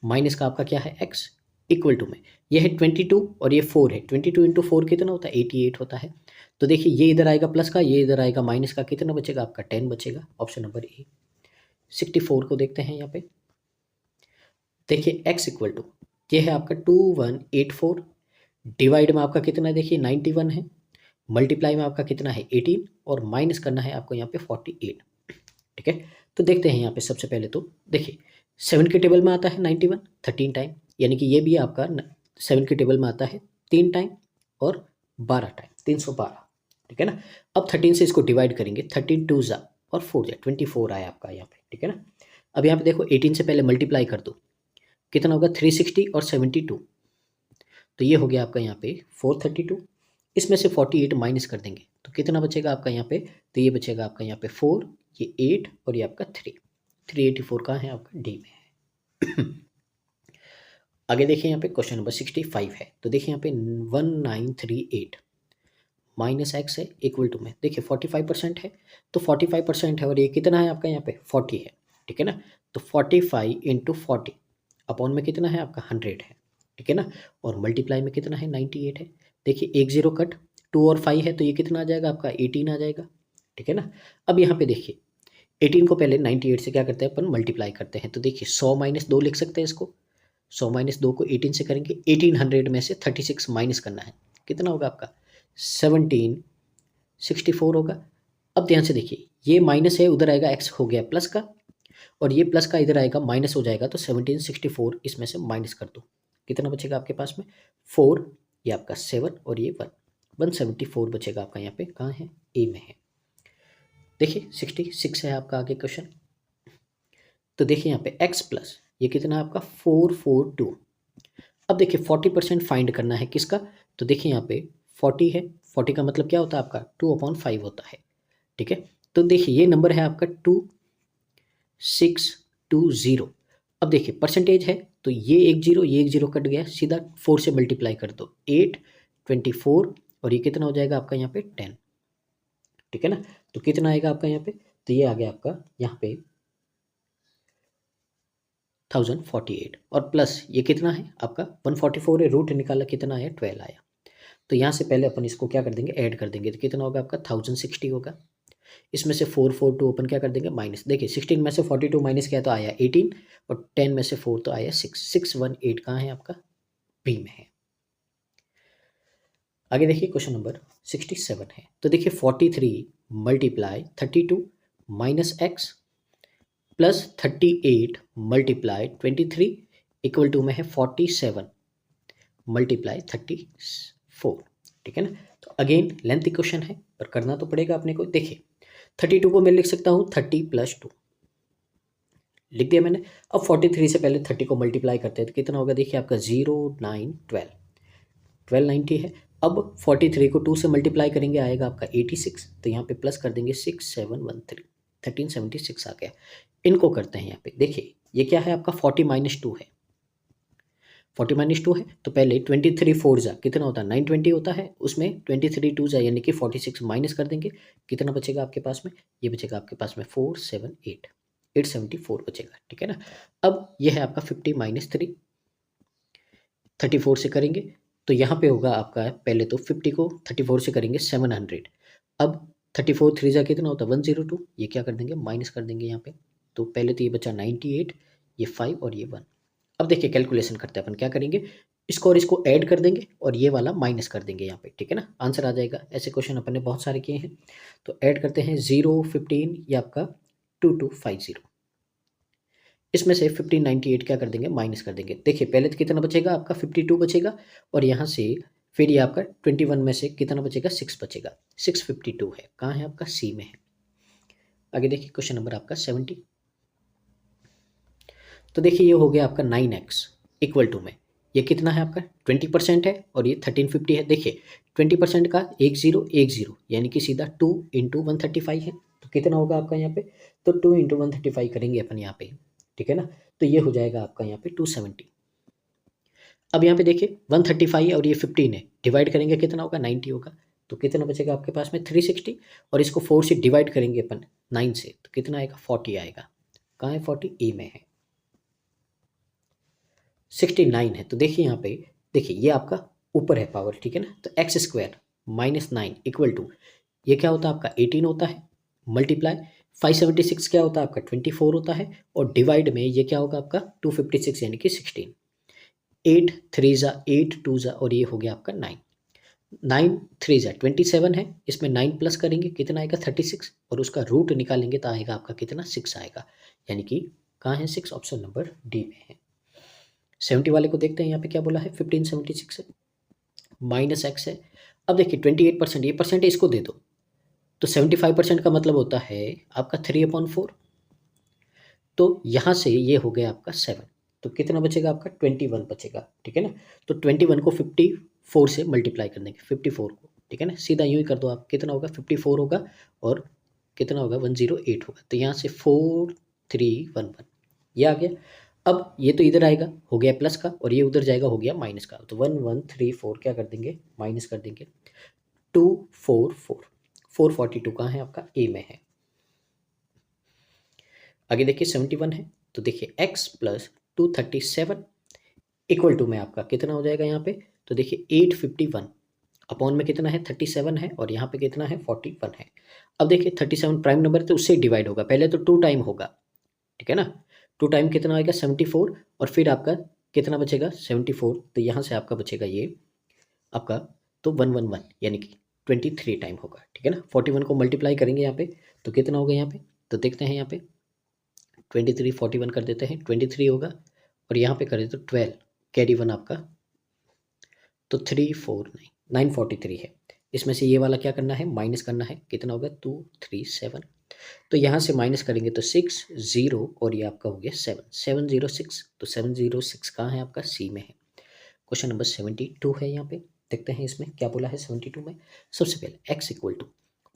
माइनस का आपका क्या है x इक्वल टू में ये है 22 और ये 4 है, 22 इंटू 4 कितना होता है 88 होता है। तो देखिए ये इधर आएगा प्लस का, ये इधर आएगा माइनस का, कितना बचेगा आपका 10 बचेगा, ऑप्शन नंबर ए। 64 को देखते हैं यहाँ पे। देखिए x इक्वल टू ये है आपका 2184, डिवाइड में आपका कितना है देखिए 91 है, मल्टीप्लाई में आपका कितना है 18 और माइनस करना है आपको यहाँ पे 48। ठीक है, तो देखते हैं यहाँ पे सबसे पहले तो देखिए 7 के टेबल में आता है 91 13 टाइम, यानी कि ये भी आपका 7 के टेबल में आता है 3 टाइम और 12 टाइम 312। ठीक है ना, अब 13 से इसको डिवाइड करेंगे, 13 2 जा और 4 जा 24 आया आपका यहाँ पे। ठीक है ना, अब यहाँ पे देखो 18 से पहले मल्टीप्लाई कर दो, कितना होगा 360 और 72, तो ये हो गया आपका यहाँ पे 432। इसमें से 48 माइनस कर देंगे तो कितना बचेगा आपका यहाँ पे, तो ये बचेगा आपका यहाँ पे 4, ये 8 और ये आपका 3। 384 कहाँ है आपका, डी में है। आगे देखिए यहाँ पे क्वेश्चन नंबर 65 है, तो देखिए यहाँ पे 1938 माइनस एक्स है इक्वल टू में देखिए 45% है, तो 45% है और ये कितना है आपका यहाँ पे 40 है। ठीक है ना, तो 45 इंटू 40 अपॉन में कितना है आपका 100 है। ठीक है ना, और मल्टीप्लाई में कितना है 98 है। देखिए एक जीरो कट, 2 और 5 है तो ये कितना आ जाएगा आपका 18 आ जाएगा। ठीक है ना, अब यहाँ पे देखिए 18 को पहले 98 से क्या करते हैं अपन मल्टीप्लाई करते हैं, तो देखिए 100 माइनस 2 लिख सकते हैं इसको, 100 माइनस 2 को 18 से करेंगे, 1800 में से 36 माइनस करना है, कितना होगा आपका 1764 होगा। अब ध्यान से देखिए ये माइनस है उधर आएगा, एक्स हो गया प्लस का, और ये प्लस का इधर आएगा माइनस हो जाएगा, तो 1764 इसमें से माइनस कर दो, कितना बचेगा आपके पास में 4, ये आपका 7 और ये 1, 174 बचेगा आपका यहाँ पे, कहाँ है ए में है। देखिए 66 है आपका आगे क्वेश्चन, तो देखिए यहाँ पे x प्लस ये कितना है आपका 442। अब देखिए 40% फाइंड करना है किसका, तो देखिए यहाँ पे 40 है, 40 का मतलब क्या होता है आपका 2/5 होता है। ठीक है, तो देखिए ये नंबर है आपका 2620। अब देखिए परसेंटेज है तो ये एक जीरो कट गया, सीधा 4 से मल्टीप्लाई कर दो, 8 24 और ये कितना हो जाएगा आपका यहाँ पे 10। ठीक है ना, तो कितना आएगा आपका यहाँ पे, तो ये आ गया आपका यहाँ पे 1048 और प्लस ये कितना है आपका 144 है, रूट निकाला कितना आया 12 आया। तो यहाँ से पहले अपन इसको क्या कर देंगे ऐड कर देंगे, तो कितना होगा आपका 1060 होगा। इसमें से 442 अपन क्या कर देंगे माइनस, देखिए 16 में से 42 माइनस किया तो आया 18 और 10 में से 4 तो आया 6, 618 कहाँ है आपका बी में है। आगे देखिए क्वेश्चन नंबर 67 है, तो देखिए 43 multiply 32 minus x plus 38 multiply 23 equal to में है 47 मल्टीप्लाई 34। ठीक है ना, तो अगेन लेंथी क्वेश्चन है पर करना तो पड़ेगा अपने को। देखिए 32 को मैं लिख सकता हूँ 30 प्लस 2, लिख दिया मैंने। अब 43 से पहले 30 को मल्टीप्लाई करते हैं तो कितना होगा, देखिए आपका 0 9 12 1290 है। अब 43 को 2 से मल्टीप्लाई करेंगे आएगा आपका 86, तो यहाँ पे प्लस कर देंगे 6713 1376 आ गया। इनको करते हैं यहाँ पे, देखिए ये क्या है आपका 40 माइनस 2 है, 40 माइनस 2 है तो पहले 23 4 जा कितना होता है 920 होता है, उसमें 23 2 जा यानी कि 46 माइनस कर देंगे, कितना बचेगा आपके पास में, ये बचेगा आपके पास में 478 874 बचेगा। ठीक है ना, अब ये है आपका 50 माइनस 3 34 से करेंगे तो यहाँ पे होगा आपका पहले तो 50 को 34 से करेंगे 700, अब 34 3 जा कितना होता है 102, ये क्या कर देंगे माइनस कर देंगे यहाँ पे, तो पहले तो ये बचा 98, ये 5 और ये 1। अब देखिए कैलकुलेशन करते हैं अपन, क्या करेंगे इसको और इसको ऐड कर देंगे और ये वाला माइनस कर देंगे यहाँ पे। ठीक है ना, आंसर आ जाएगा। ऐसे क्वेश्चन अपन ने बहुत सारे किए हैं, तो ऐड करते हैं 0 15 ये आपका 2250, इसमें से 1598 क्या कर देंगे माइनस कर देंगे। देखिए पहले तो कितना बचेगा आपका 52 बचेगा और यहाँ से फिर ये आपका 21 में से कितना बचेगा 6 बचेगा, 652 है, कहाँ है आपका सी में है। आगे देखिए क्वेश्चन नंबर आपका 70, तो देखिए ये हो गया आपका 9x इक्वल टू में ये कितना है आपका 20% है और ये 1350 है। देखिए 20% का 10 यानी कि सीधा 2 इंटू 135 है, तो कितना होगा आपका यहाँ पे, तो 2 इंटू 135 करेंगे अपन यहाँ पे। ठीक है ना, तो ये हो जाएगा आपका यहाँ पे 270। अब यहाँ पे देखिए 135 और ये 15 है, डिवाइड करेंगे कितना होगा 90 होगा, तो कितना बचेगा आपके पास में 360 और इसको 4 से डिवाइड करेंगे अपन 9 से तो कितना आएगा 40 आएगा, कहाँ है 40 ए में है। 69 है, तो देखिए यहाँ पे देखिए ये आपका ऊपर है पावर। ठीक है ना, तो x square minus 9 equal to ये क्या होता है आपका 18 होता है, मल्टीप्लाई 576 क्या होता है आपका 24 होता है, और डिवाइड में ये क्या होगा आपका 256 यानी कि 16। 8 3 जा 8 2 जा और ये हो गया आपका 9। 9 3 जा 27 है, इसमें 9 प्लस करेंगे कितना आएगा 36, और उसका रूट निकालेंगे तो आएगा आपका कितना 6 आएगा, यानी कि कहाँ है 6, ऑप्शन नंबर डी में है। 70 वाले को देखते हैं यहाँ पे क्या बोला है 1576 है, माइनस एक्स है। अब देखिए 28%, ये परसेंट इसको दे दो, तो 75% का मतलब होता है आपका 3/4। तो यहाँ से ये हो गया आपका 7, तो कितना बचेगा आपका 21 बचेगा, ठीक है ना। तो 21 को 54 से मल्टीप्लाई कर देंगे, 54 को, ठीक है ना, सीधा यूँ ही कर दो आप, कितना होगा 54 होगा और कितना होगा 108 होगा, तो यहाँ से 4311 ये आ गया। अब ये तो इधर आएगा, हो गया प्लस का, और ये उधर जाएगा, हो गया माइनस का, तो 1134 क्या कर देंगे माइनस कर देंगे 244, 442 कहाँ है आपका ए में है। आगे देखिए 71 है, तो देखिए x प्लस 237 इक्वल टू में आपका कितना हो जाएगा यहाँ पे, तो देखिए 851 अपॉन में कितना है 37 है, और यहाँ पे कितना है 41 है। अब देखिए 37 प्राइम नंबर तो उससे डिवाइड होगा, पहले तो 2 टाइम होगा, ठीक है ना, 2 टाइम कितना आएगा 74, और फिर आपका कितना बचेगा 74, तो यहाँ से आपका बचेगा ये आपका तो 111 यानी कि 23 टाइम होगा, ठीक है ना। 41 को मल्टीप्लाई करेंगे यहाँ पे तो कितना होगा यहाँ पे, तो देखते हैं यहाँ पे 23 41 कर देते हैं 23 होगा, और यहाँ पे करें तो 12 कैरी 1 आपका, तो 349 943 है। इसमें से ये वाला क्या करना है माइनस करना है, कितना होगा 237, तो यहाँ से माइनस करेंगे तो 6 0 और ये आपका हो गया 7 706, तो 706 कहाँ है आपका सी में है। क्वेश्चन नंबर 72 है, यहाँ पे देखते हैं इसमें क्या बोला है 72 में। सबसे पहले x इक्वल टू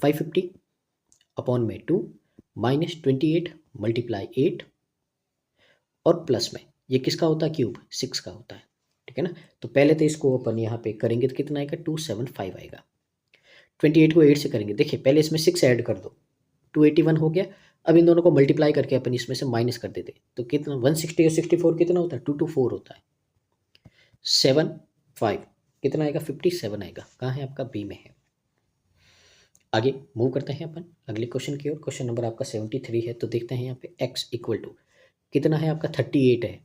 550 अपॉन में 2 माइनस 28 मल्टीप्लाई 8 और प्लस में ये किसका होता है क्यूब 6 का होता है, ठीक है ना। तो पहले तो इसको अपन यहाँ पे करेंगे तो कितना आएगा 275 आएगा। 28 को 8 से करेंगे, देखिए पहले इसमें 6 ऐड कर दो 281 हो गया। अब इन दोनों को मल्टीप्लाई करके अपन इसमें से माइनस कर देते, तो कितना 160 और 64 कितना होता है 224 होता है, 7 5 कितना आएगा 57 आएगा, कहाँ है आपका बी में है। आगे मूव करते हैं अपन अगले क्वेश्चन की ओर। क्वेश्चन नंबर आपका 73 है, तो देखते हैं यहाँ पे x इक्वल टू कितना है आपका 38 है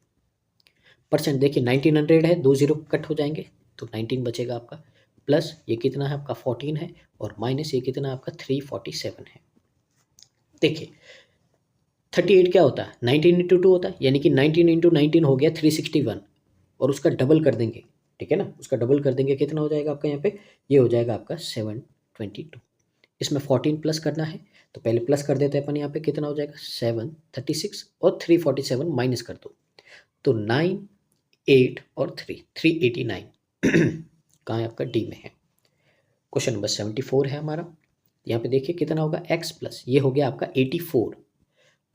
परसेंट, देखिए 1900 है, 2 0 कट हो जाएंगे तो 19 बचेगा आपका, प्लस ये कितना है आपका 14 है, और माइनस ये कितना आपका 347 है। देखिए 38 क्या होता है 19 इंटू 2 होता है, यानी कि 19 इंटू 19 हो गया 361, और उसका डबल कर देंगे, ठीक है ना, उसका डबल कर देंगे कितना हो जाएगा आपका यहाँ पे, ये हो जाएगा आपका 722। इसमें 14 प्लस करना है, तो पहले प्लस कर देते हैं अपन, यहाँ पे कितना हो जाएगा 736 और 347 माइनस कर दो, तो 9 8 और 3 389 कहाँ है आपका डी में है। क्वेश्चन नंबर 74 है हमारा, यहाँ पे देखिए कितना होगा x प्लस ये हो गया आपका 84,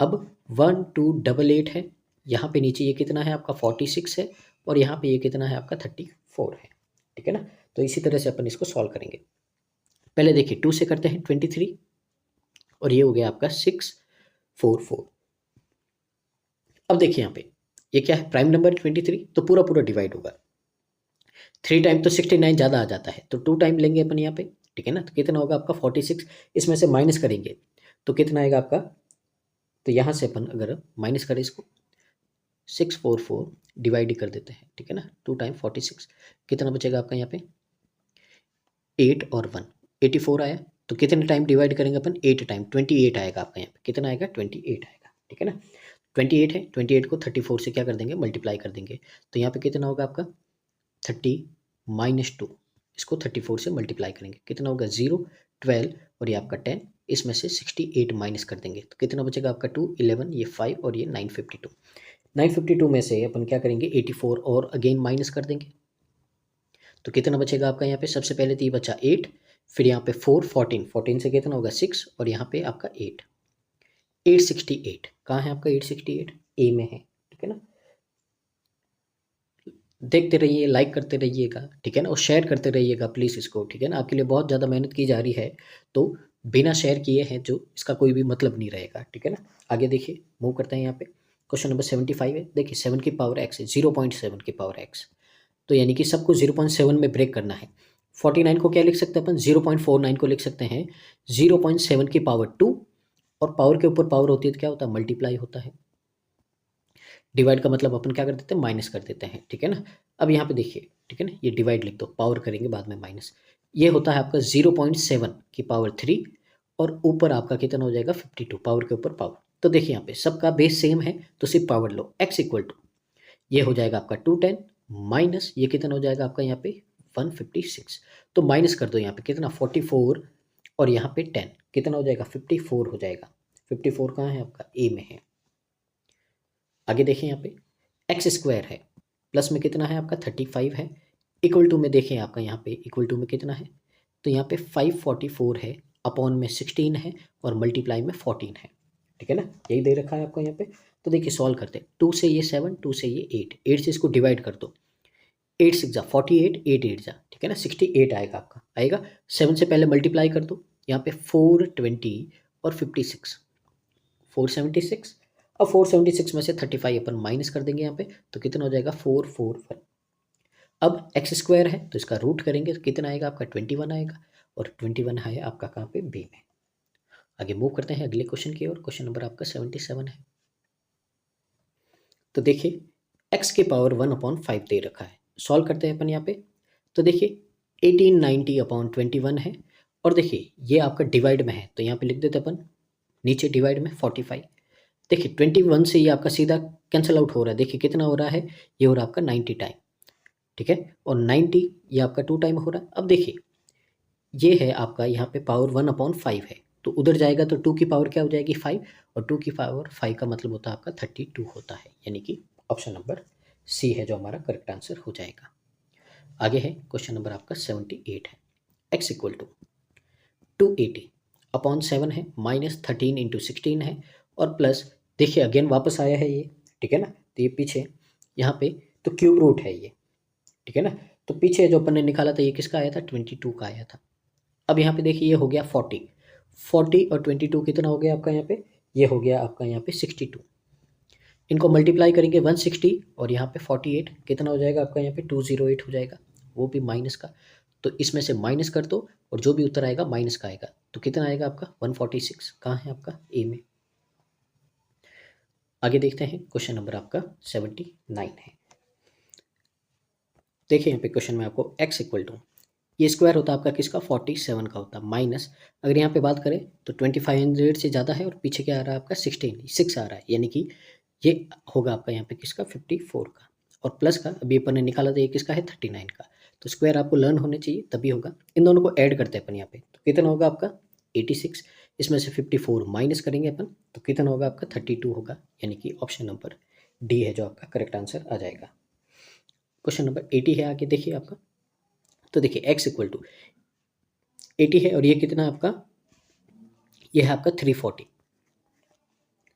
अब 1288 है, यहाँ पे नीचे ये कितना है आपका 46 है, और यहाँ पे ये कितना है आपका 34 है, ठीक है ना। तो इसी तरह से अपन इसको सॉल्व करेंगे। पहले देखिए 2 से करते हैं 23, और ये हो गया आपका 644। अब देखिए यहाँ पे ये क्या है प्राइम नंबर 23, तो पूरा पूरा डिवाइड होगा, 3 टाइम तो 69 ज़्यादा आ जाता है, तो 2 टाइम लेंगे अपन यहाँ पे, ठीक है ना। तो कितना होगा आपका 46, इसमें से माइनस करेंगे तो कितना आएगा आपका, तो यहाँ से अपन अगर माइनस करें इसको 644 डिवाइड कर देते हैं, ठीक है ना, 2 टाइम 46 कितना बचेगा आपका यहाँ पे 8 और 1 84 आया, तो कितने टाइम डिवाइड करेंगे अपन 8 टाइम 28 आएगा आपका यहाँ पे, कितना आएगा 28 आएगा, ठीक है ना। 28 है, 28 को 34 से क्या कर देंगे मल्टीप्लाई कर देंगे, तो यहाँ पे कितना होगा आपका 30 माइनस 2, इसको 34 से मल्टीप्लाई करेंगे कितना होगा 0 12 और ये आपका 10, इसमें से 68 माइनस कर देंगे तो कितना बचेगा आपका 2 11 ये 5 और ये 952 में से अपन क्या करेंगे 84 और अगेन माइनस कर देंगे, तो कितना बचेगा आपका यहाँ पे सबसे पहले तो ये बचा 8, फिर यहाँ पे 4 14 से कितना होगा 6, और यहाँ पे आपका 868 कहाँ है आपका 868 ए में है, ठीक है ना। देखते रहिए, लाइक करते रहिएगा, ठीक है ना, और शेयर करते रहिएगा प्लीज़ इसको, ठीक है ना। आपके लिए बहुत ज़्यादा मेहनत की जा रही है, तो बिना शेयर किए हैं जो इसका कोई भी मतलब नहीं रहेगा, ठीक है ना। आगे देखिए मूव करते हैं यहाँ पे। क्वेश्चन नंबर 75 है, देखिए 7 की पावर x है 0.7 की पावर x, तो यानी कि सबको 0.7 में ब्रेक करना है। 49 को क्या लिख सकते हैं अपन 0.49 को लिख सकते हैं 0.7 की पावर 2 और पावर के ऊपर पावर होती है तो क्या होता है, मल्टीप्लाई होता है। डिवाइड का मतलब अपन क्या कर देते हैं, माइनस कर देते हैं, ठीक है ना। अब यहाँ पे देखिए, ठीक है ना, ये डिवाइड लिख दो, पावर करेंगे बाद में माइनस। ये होता है आपका 0.7 की पावर 3 और ऊपर आपका कितना हो जाएगा 52, पावर के ऊपर पावर। तो देखिए यहाँ पे सबका बेस सेम है तो सिर्फ पावर लो, x इक्वल टू ये हो जाएगा आपका 210 माइनस ये कितना हो जाएगा आपका यहाँ पे 156। तो माइनस कर दो यहाँ पे कितना 44 और यहाँ पे 10 कितना हो जाएगा 54 हो जाएगा। 54 कहाँ है आपका, ए में है। आगे देखिए यहाँ पे एक्स स्क्वायर है, प्लस में कितना है आपका 35 है, इक्वल टू में देखें आपका यहाँ पे इक्वल टू में कितना है, तो यहाँ पे 544 है, अपॉन में 16 है और मल्टीप्लाई में 14 है, ठीक है ना, यही दे रखा है आपको यहाँ पे। तो देखिए सॉल्व करते हैं, 2 से ये 7, 2 से ये 8, 8 से इसको डिवाइड कर दो, 8 6 जा 48, 8 8 जा, ठीक है ना, 68 आएगा आपका, आएगा। 7 से पहले मल्टीप्लाई कर दो, यहाँ पे 420 और 56 476। अब 476 में से 35 अपन माइनस कर देंगे यहाँ पे, तो कितना हो जाएगा 441। अब एक्स स्क्वायर है तो इसका रूट करेंगे तो कितना आएगा आपका 21 आएगा, और 21 है आपका कहाँ पे, बी में। आगे मूव करते हैं अगले क्वेश्चन की ओर। क्वेश्चन नंबर आपका 77 है। तो देखिए x के पावर 1/5 दे रखा है, सॉल्व करते हैं अपन यहाँ पे। तो देखिए 1890/21 है, और देखिए ये आपका डिवाइड में है तो यहाँ पे लिख देते अपन, नीचे डिवाइड में 45। देखिए 21 से ये आपका सीधा कैंसिल आउट हो रहा है, देखिए कितना हो रहा है, ये हो रहा है आपका 90 टाइम, ठीक है, और 90 ये आपका 2 टाइम हो रहा है। अब देखिए ये है आपका यहाँ पे पावर 1/5 है, तो उधर जाएगा तो 2 की पावर क्या हो जाएगी 5, और 2 की पावर 5 का मतलब होता है आपका 32 होता है, यानी कि ऑप्शन नंबर सी है जो हमारा करेक्ट आंसर हो जाएगा। आगे है क्वेश्चन नंबर आपका 78 है। x इक्वल टू 280/7 है, माइनस 13 इंटू 16 है, और प्लस देखिए अगेन वापस आया है ये, ठीक है ना, तो ये पीछे यहाँ पे तो क्यूब रूट है ये, ठीक है ना। तो पीछे जो अपन ने निकाला था ये किसका आया था, 22 का आया था। अब यहाँ पे देखिए ये हो गया 40 और 22 कितना हो गया आपका यहाँ पे, ये हो गया आपका यहाँ पे 62। इनको मल्टीप्लाई करेंगे 160 और यहाँ पे 48 कितना हो जाएगा आपका यहाँ पे 208 हो जाएगा, वो भी माइनस का। तो इसमें से माइनस कर दो और जो भी उत्तर आएगा माइनस का आएगा, तो कितना आएगा आपका 146, कहाँ है आपका, ए में। आगे देखते हैं क्वेश्चन नंबर आपका 79 है। देखिए यहाँ पे क्वेश्चन में आपको x इक्वल टू ये स्क्वायर होता है आपका किसका 47 का होता है, माइनस अगर यहाँ पे बात करें तो 2500 से ज़्यादा है और पीछे क्या आ रहा है आपका 6 आ रहा है, यानी कि ये होगा आपका यहाँ पे किसका 54 का, और प्लस का अभी अपन ने निकाला था ये किसका है 39 का। तो स्क्वायर आपको लर्न होने चाहिए तभी होगा। इन दोनों को ऐड करते हैं अपन यहाँ पे, तो कितना होगा आपका 86, इसमें से 54 माइनस करेंगे अपन तो कितना होगा आपका 32 होगा, यानी कि ऑप्शन नंबर डी है जो आपका करेक्ट आंसर आ जाएगा। क्वेश्चन नंबर 80 है, आगे देखिए आपका। तो देखिए x इक्वल टू 80 है और ये कितना आपका, ये है आपका 340,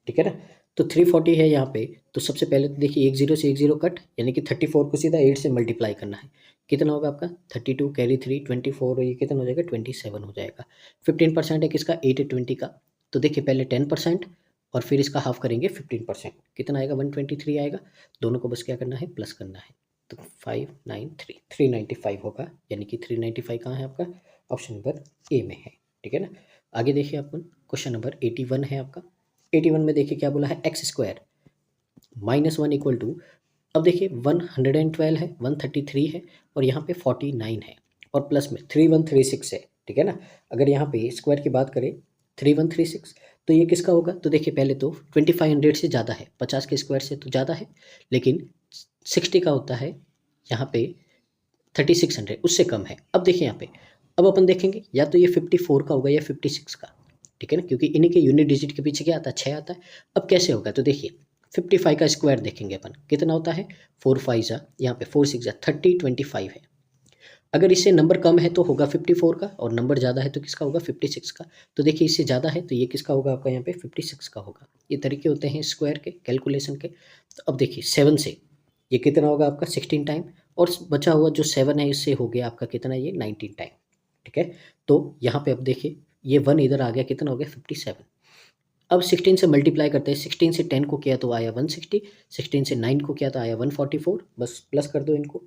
ठीक है ना। तो 340 है यहाँ पे, तो सबसे पहले तो देखिए 10 से 10 कट, यानी कि 34 को सीधा 8 से मल्टीप्लाई करना है, कितना होगा आपका 32 कैरी 3 24 और ये कितना हो जाएगा 27 हो जाएगा। 15% है किसका 820 का, तो देखिए पहले 10% और फिर इसका हाफ करेंगे 15%, कितना आएगा 123 आएगा। दोनों को बस क्या करना है, प्लस करना है, तो 593 395 होगा, यानी कि 395 कहाँ है आपका, ऑप्शन नंबर ए में है, ठीक है ना। आगे देखिए अपन क्वेश्चन नंबर 81 है आपका। 81 में देखिए क्या बोला है, एक्स स्क्वायर -1 इक्वल टू, अब देखिए 112 है 133 है और यहाँ पे 49 है और प्लस में 3136 है, ठीक है ना। अगर यहाँ पे स्क्वायर की बात करें 3136 तो ये किसका होगा, तो देखिए पहले तो 2500 से ज़्यादा है, 50 के स्क्वायर से तो ज़्यादा है, लेकिन 60 का होता है यहाँ पे 3600 उससे कम है। अब देखिए यहाँ पे, अब अपन देखेंगे या तो ये 54 का होगा या 56 का, ठीक है ना, क्योंकि इन्हीं के यूनिट डिजिट के पीछे क्या आता है 6 आता है। अब कैसे होगा, तो देखिए 55 का स्क्वायर देखेंगे अपन कितना होता है 4 5 जा, यहाँ पे 4 6 जा 30 25 है। अगर इससे नंबर कम है तो होगा 54 का और नंबर ज़्यादा है तो किसका होगा 56 का। तो देखिए इससे ज़्यादा है तो ये किसका होगा आपका यहाँ पे 56 का होगा। ये तरीके होते हैं स्क्वायर के कैलकुलेशन के। तो अब देखिए 7 से ये कितना होगा आपका 16 टाइम, और बचा हुआ जो 7 है इससे हो गया आपका कितना ये 19 टाइम, ठीक है। तो यहाँ पे अब देखिए ये 1 इधर आ गया, कितना हो गया 57। अब 16 से मल्टीप्लाई करते हैं, 16 से 10 को किया तो आया 160, 16 से 9 को किया तो आया 144, बस प्लस कर दो इनको,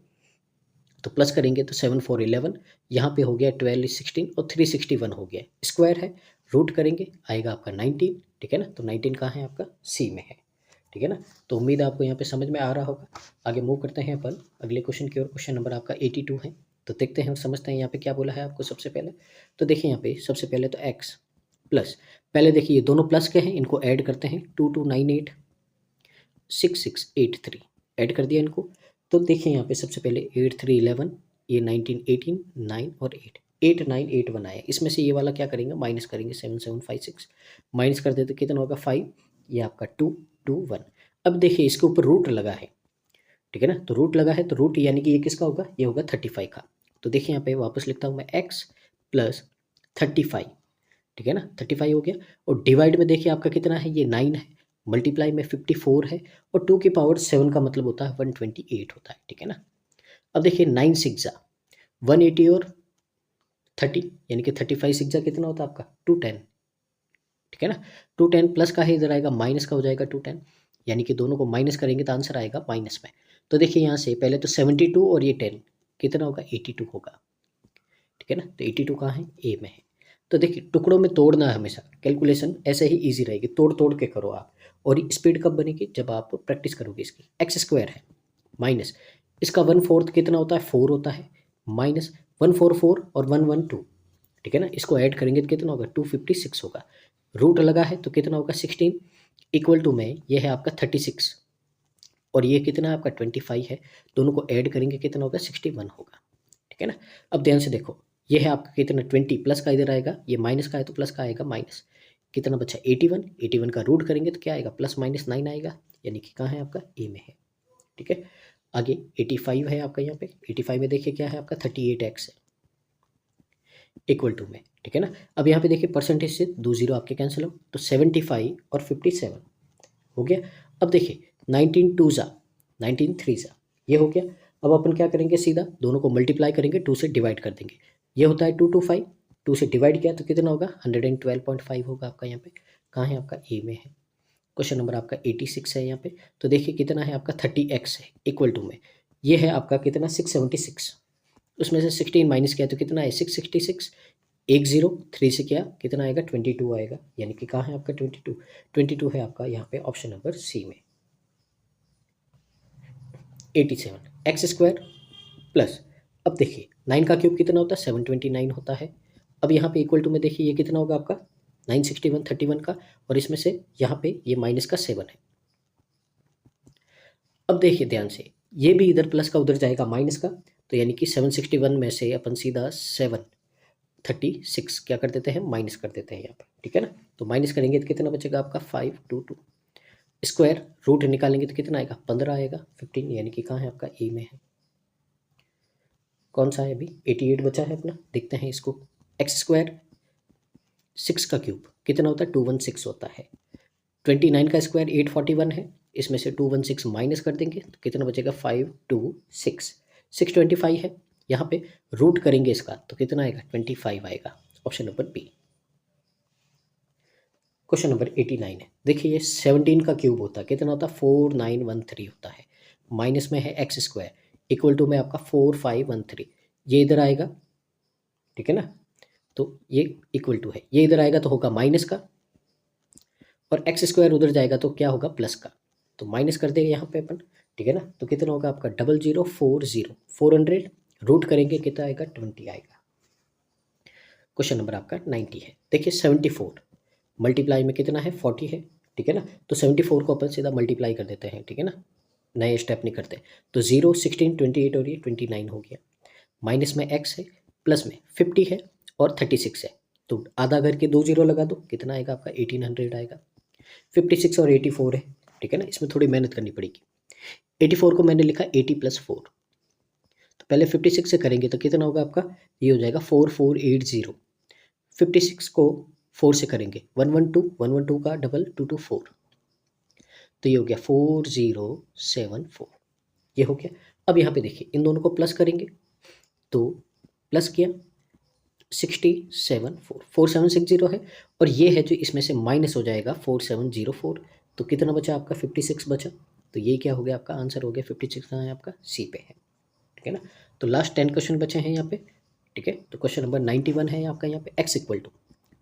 तो प्लस करेंगे तो 7 4 11, यहाँ पे हो गया 12 16 और 361 हो गया, स्क्वायर है रूट करेंगे आएगा आपका 19, ठीक है ना। तो 19 कहाँ है आपका, सी में है, ठीक है ना। तो उम्मीद है आपको यहाँ पे समझ में आ रहा होगा। आगे मूव करते हैं अपन अगले क्वेश्चन की ओर। क्वेश्चन नंबर आपका 82 है। तो देखते हैं और समझते हैं यहाँ पे क्या बोला है आपको सबसे पहले। तो देखिए यहाँ पे सबसे पहले तो एक्स प्लस, पहले देखिए ये दोनों प्लस के हैं, इनको ऐड करते हैं। 2298 6683 ऐड कर दिया इनको। तो देखिए यहाँ पे सबसे पहले 8311, ये 1918 9 और 8 8981 आया। इसमें से ये वाला क्या करेंगे, माइनस करेंगे। 7756 माइनस कर देते कितना होगा 5, ये आपका 221। अब देखिए इसके ऊपर रूट लगा है, ठीक है ना। तो रूट लगा है तो रूट यानी कि ये किसका होगा, ये होगा 35 का। तो देखिए यहाँ पे वापस लिखता हूँ मैं x प्लस 35, ठीक है ना। 35 हो गया। और डिवाइड में देखिए आपका कितना है, ये 9 है, मल्टीप्लाई में 54 है, और 2 की पावर 7 का मतलब होता है 128 होता है, ठीक है ना। अब देखिए 9 6 180 और 30 यानी कि 35 6 कितना होता है आपका 210, ठीक है ना। 210 प्लस का है, इधर आएगा माइनस का हो जाएगा 210, यानी कि दोनों को माइनस करेंगे तो आंसर आएगा माइनस में। तो देखिए यहाँ से पहले तो 72 और ये 10 कितना होगा 82 होगा, ठीक है ना। तो 82 कहाँ है, ए में है। तो देखिए टुकड़ों में तोड़ना है हमेशा, कैलकुलेशन ऐसे ही इजी रहेगी, तोड़ तोड़ के करो आप। और स्पीड कब बनेगी, जब आप प्रैक्टिस करोगे इसकी। एक्स स्क्वायर है माइनस इसका 1/4 कितना होता है 4 होता है, माइनस 144 और 112, ठीक है ना। इसको ऐड करेंगे तो कितना होगा 256 होगा। रूट लगा है तो कितना होगा 16, इक्वल टू में ये है आपका 36 और ये कितना है आपका 25 है। दोनों को ऐड करेंगे कितना होगा 61 होगा, ठीक है ना। अब ध्यान से देखो, ये है आपका कितना 20 प्लस का इधर आएगा, ये माइनस का है तो प्लस का आएगा माइनस, कितना बचा 81, 81 का रूट करेंगे तो क्या आएगा प्लस माइनस 9 आएगा, यानी कि कहाँ है आपका ए में है, ठीक है। आगे 85 है आपका, यहाँ पे 85 में देखिए क्या है आपका 38x है, इक्वल टू में, ठीक है ना। अब यहाँ पे देखिए परसेंटेज से 2 जीरो आपके कैंसिल हो, तो 75 और 57 हो गया। अब देखिए 19 2 ज़ा 19 3 ज़ा ये हो गया। अब अपन क्या करेंगे, सीधा दोनों को मल्टीप्लाई करेंगे, 2 से डिवाइड कर देंगे। ये होता है 225, 2 से डिवाइड किया तो कितना होगा 112.5 होगा आपका। यहाँ पे कहाँ है आपका ए में है। क्वेश्चन नंबर आपका 86 है यहाँ पे। तो देखिए कितना है आपका 30x है, इक्वल टू में ये है आपका कितना 676, उसमें से 16 माइनस किया तो कितना है 666, 103 से किया कितना आएगा 22 आएगा, यानी कि कहाँ है आपका 22 है आपका यहाँ पे ऑप्शन नंबर सी में। 87 एक्स स्क्वायर प्लस, अब देखिए 9 का क्यूब कितना होता है 729 होता है। अब यहाँ पे इक्वल टू में देखिए ये कितना होगा आपका 961 31 का, और इसमें से यहाँ पे ये माइनस का 7 है। अब देखिए ध्यान से, ये भी इधर प्लस का उधर जाएगा माइनस का, तो यानी कि 761 में से अपन सीधा 736 क्या कर देते हैं माइनस कर देते हैं यहाँ पर, ठीक है ना। तो माइनस करेंगे तो कितना बचेगा आपका 522, स्क्वायर रूट निकालेंगे तो कितना आएगा 15 आएगा 15, यानी कि कहाँ है आपका ए में है। कौन सा है अभी 88 बचा है अपना, देखते हैं इसको। एक्स स्क्वायर 6 का क्यूब कितना होता है 216 होता है। 29 का स्क्वायर 841 है, इसमें से 216 माइनस कर देंगे तो कितना बचेगा 526, 625 है। यहाँ पे रूट करेंगे इसका तो कितना आएगा 25 आएगा, option number B. Question number 89 है। देखिए ये 17 का क्यूब होता है कितना होता है 4913 होता है, माइनस में है एक्स स्क्वायर, इक्वल टू में आपका 4513, ये इधर आएगा, ठीक है ना। तो ये इक्वल टू है, ये इधर आएगा तो होगा माइनस का, और एक्स स्क्वायर उधर जाएगा तो क्या होगा प्लस का, तो माइनस कर देंगे यहाँ पे अपन, ठीक है ना। तो कितना होगा आपका 0040 400, रूट करेंगे कितना आएगा 20 आएगा। क्वेश्चन नंबर आपका 90 है। देखिए 74 मल्टीप्लाई में कितना है 40 है, ठीक है ना। तो 74 को अपन सीधा मल्टीप्लाई कर देते हैं, ठीक है ना, नए स्टेप नहीं करते। तो 0 16 28 और ये 29 हो गया, माइनस में एक्स है, प्लस में 50 है और 36 है, तो आधा करके 2 जीरो लगा दो, कितना आएगा आपका 1800 आएगा। 56 और 84 है, ठीक है ना, इसमें थोड़ी मेहनत करनी पड़ेगी। 84 को मैंने लिखा 80 + 4, तो पहले 56 से करेंगे तो कितना होगा आपका, ये हो जाएगा 4480। 56 को 4 से करेंगे 112, 112 का डबल 224, तो ये हो गया 4074, ये हो गया। अब यहाँ पे देखिए इन दोनों को प्लस करेंगे, तो प्लस किया 674 4760 है, और ये है जो इसमें से माइनस हो जाएगा 4704, तो कितना बचा आपका 56 बचा, तो ये क्या हो गया आपका आंसर हो गया 56 कहाँ है आपका सी पे है, ठीक है ना। तो लास्ट 10 क्वेश्चन बचे हैं यहाँ पे, ठीक है। तो क्वेश्चन नंबर 91 है आपका यहाँ पे। एक्स इक्वल टू,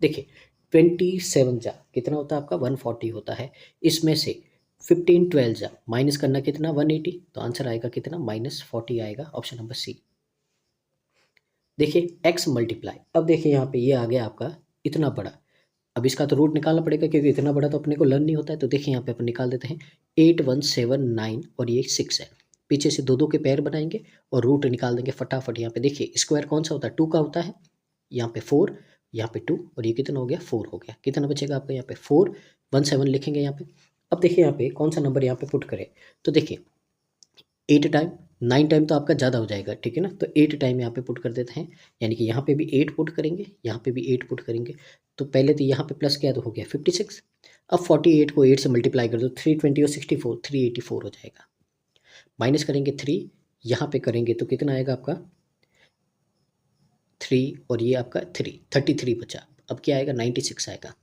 देखिए 27 जा कितना होता है आपका 140 होता है। इसमें से 15 12 जा माइनस करना कितना 180, तो आंसर आएगा कितना -40 आएगा, ऑप्शन नंबर सी। देखिए x मल्टीप्लाई, अब देखिए यहाँ पे ये आ गया आपका इतना बड़ा, अब इसका तो रूट निकालना पड़ेगा क्योंकि इतना बड़ा तो अपने को लर्न नहीं होता है। तो देखिए यहाँ पे अपन निकाल देते हैं 8179 और ये 6 है, पीछे से दो दो के पैर बनाएंगे और रूट निकाल देंगे फटाफट। यहाँ पे देखिए स्क्वायर कौन सा होता है 2 का होता है, यहाँ पे 4, यहाँ पे 2 और ये कितना हो गया 4 हो गया। कितना बचेगा आपका यहाँ पे 417 लिखेंगे यहाँ पे। अब देखिए यहाँ पे कौन सा नंबर यहाँ पे पुट करें, तो देखिए 8 टाइम 9 टाइम तो आपका ज़्यादा हो जाएगा, ठीक है ना, तो 8 टाइम यहाँ पे पुट कर देते हैं, यानी कि यहाँ पे भी 8 पुट करेंगे, यहाँ पे भी 8 पुट करेंगे। तो पहले तो यहाँ पे प्लस किया तो हो गया 56, अब 48 को 8 से मल्टीप्लाई कर दो, 320 और 64 384 हो जाएगा। माइनस करेंगे 3, यहाँ पे करेंगे तो कितना आएगा आपका 3 और ये आपका 33 बचा। अब क्या आएगा 96 आएगा।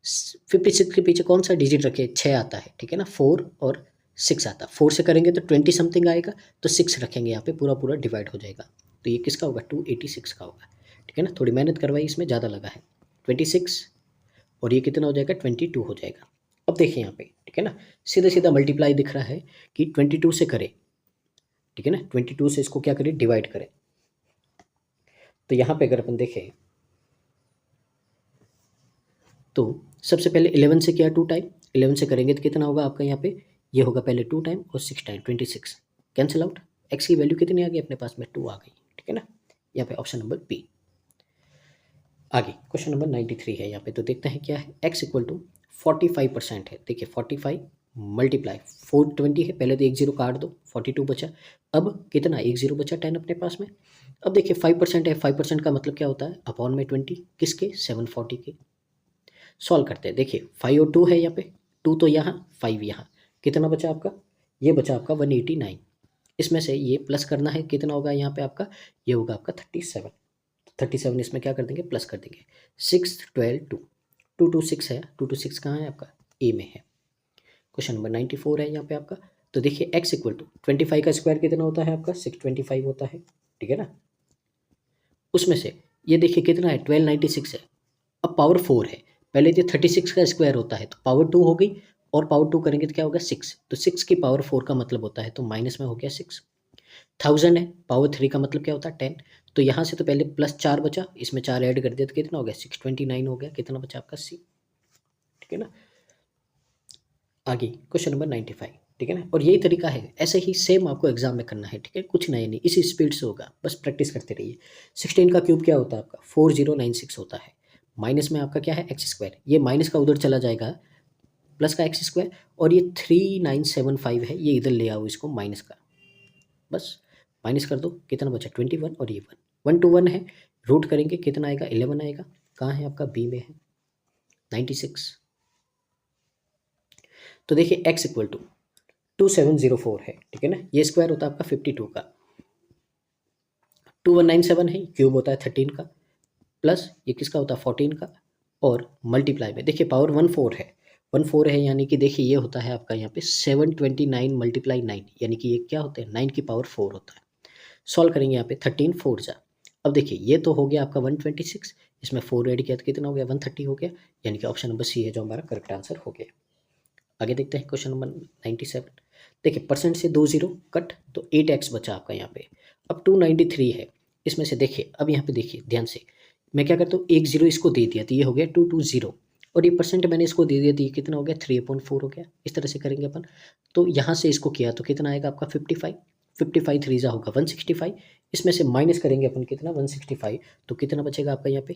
56 के पीछे कौन सा डिजिट रखे 6 आता है, ठीक है ना, 4 और 6 आता है। 4 से करेंगे तो 20 समथिंग आएगा, तो 6 रखेंगे यहाँ पे, पूरा पूरा डिवाइड हो जाएगा। तो ये किसका होगा 286 का होगा, ठीक है ना। थोड़ी मेहनत करवाई, इसमें ज़्यादा लगा है 26 और ये कितना हो जाएगा 22 हो जाएगा। अब देखिए यहाँ पे, ठीक है ना, सीधा सीधा मल्टीप्लाई दिख रहा है कि 22 से करें, ठीक है ना, 22 से इसको क्या करें डिवाइड करें। तो यहाँ पे अगर अपन देखें तो सबसे पहले 11 से किया 2 टाइम, 11 से करेंगे तो कितना होगा आपका यहाँ पे, ये होगा पहले 2 टाइम और 6 टाइम 26, कैंसिल आउट। x की वैल्यू कितनी आ गई अपने पास में 2 आ गई, ठीक है ना, यहाँ पे ऑप्शन नंबर बी। आगे क्वेश्चन नंबर 93 है यहाँ पे, तो देखते हैं क्या है। x इक्वल टू 45% है, देखिए 45 मल्टीप्लाई 420 है, पहले तो 1 0 काट दो 42 बचा, अब कितना 1 0 बचा 10 अपने पास में। अब देखिए 5% है, 5% का मतलब क्या होता है अपॉन में 20, किसके 740 के। सॉल्व करते हैं, देखिए 5 और 2 है यहाँ पे, 2 तो यहाँ 5 यहाँ, कितना बचा आपका, ये बचा आपका 189। इसमें से ये प्लस करना है, कितना होगा यहाँ पे आपका, ये होगा आपका 37 इसमें क्या कर देंगे प्लस कर देंगे। 6 12 2 2 2 6 है, 2 2 6 कहाँ है आपका ए में है। क्वेश्चन नंबर 94 है यहाँ पे आपका, तो देखिए x इक्वल टू 25 का स्क्वायर कितना होता है आपका 625 होता है, ठीक है ना। उसमें से ये देखिए कितना है 1296 है, अब पावर 4 है, पहले तो 36 का स्क्वायर होता है तो पावर 2 हो गई, और पावर 2 करेंगे तो क्या होगा 6, तो 6 की पावर 4 का मतलब होता है, तो माइनस में हो गया 6। 1000 है, पावर 3 का मतलब क्या होता है 10, तो यहाँ से तो पहले प्लस 4 बचा, इसमें 4 ऐड कर दिया तो कितना हो गया 629 हो गया, कितना बचा आपका सी, ठीक है ना। आगे क्वेश्चन नंबर 95, ठीक है ना, और यही तरीका है, ऐसे ही सेम आपको एग्जाम में करना है, ठीक है, कुछ नया नहीं, इसी स्पीड से होगा, बस प्रैक्टिस करते रहिए। 16 का क्यूब क्या होता है आपका 4096 होता है, माइनस में आपका क्या है एक्स स्क्वायर, ये माइनस का उधर चला जाएगा, प्लस का एक्स स्क्वायर, और ये 3975 है, ये इधर ले आओ इसको माइनस का, बस माइनस कर दो, कितना बचा 21 और ये 1 to 1 है, रूट करेंगे कितना आएगा 11 आएगा, कहाँ है आपका बी में है 96। तो देखिए x इक्वल टू 2704 है, ठीक है ना, ये स्क्वायर होता है आपका 52 का, 2197 है, क्यूब होता है 13 का, प्लस ये किसका होता है 14 का, और मल्टीप्लाई में देखिए पावर 14 है, 14 है, यानी कि देखिए ये होता है आपका यहाँ पे 729 मल्टीप्लाई 9, यानी कि ये क्या होता है 9 की पावर 4 होता है। सॉल्व करेंगे यहाँ पे 13 4 जा, अब देखिए ये तो हो गया आपका 126, इसमें 4 ऐड किया तो कितना हो गया 130 हो गया, यानी कि ऑप्शन नंबर सी है जो हमारा करेक्ट आंसर हो गया। आगे देखते हैं क्वेश्चन नंबर 97, देखिए परसेंट से 2 0 कट, तो 8x बचा आपका यहाँ पे, अब 293 है, इसमें से देखिए अब यहाँ पे देखिए ध्यान से, मैं क्या करता हूँ 1 0 इसको दे दिया तो ये हो गया 220, और ये परसेंट मैंने इसको दे दिया तो ये कितना हो गया 3/4 हो गया, इस तरह से करेंगे अपन। तो यहाँ से इसको किया तो कितना आएगा आपका 55, 55 3 जा होगा 165, इसमें से माइनस करेंगे अपन कितना 165, तो कितना बचेगा आपका यहाँ पे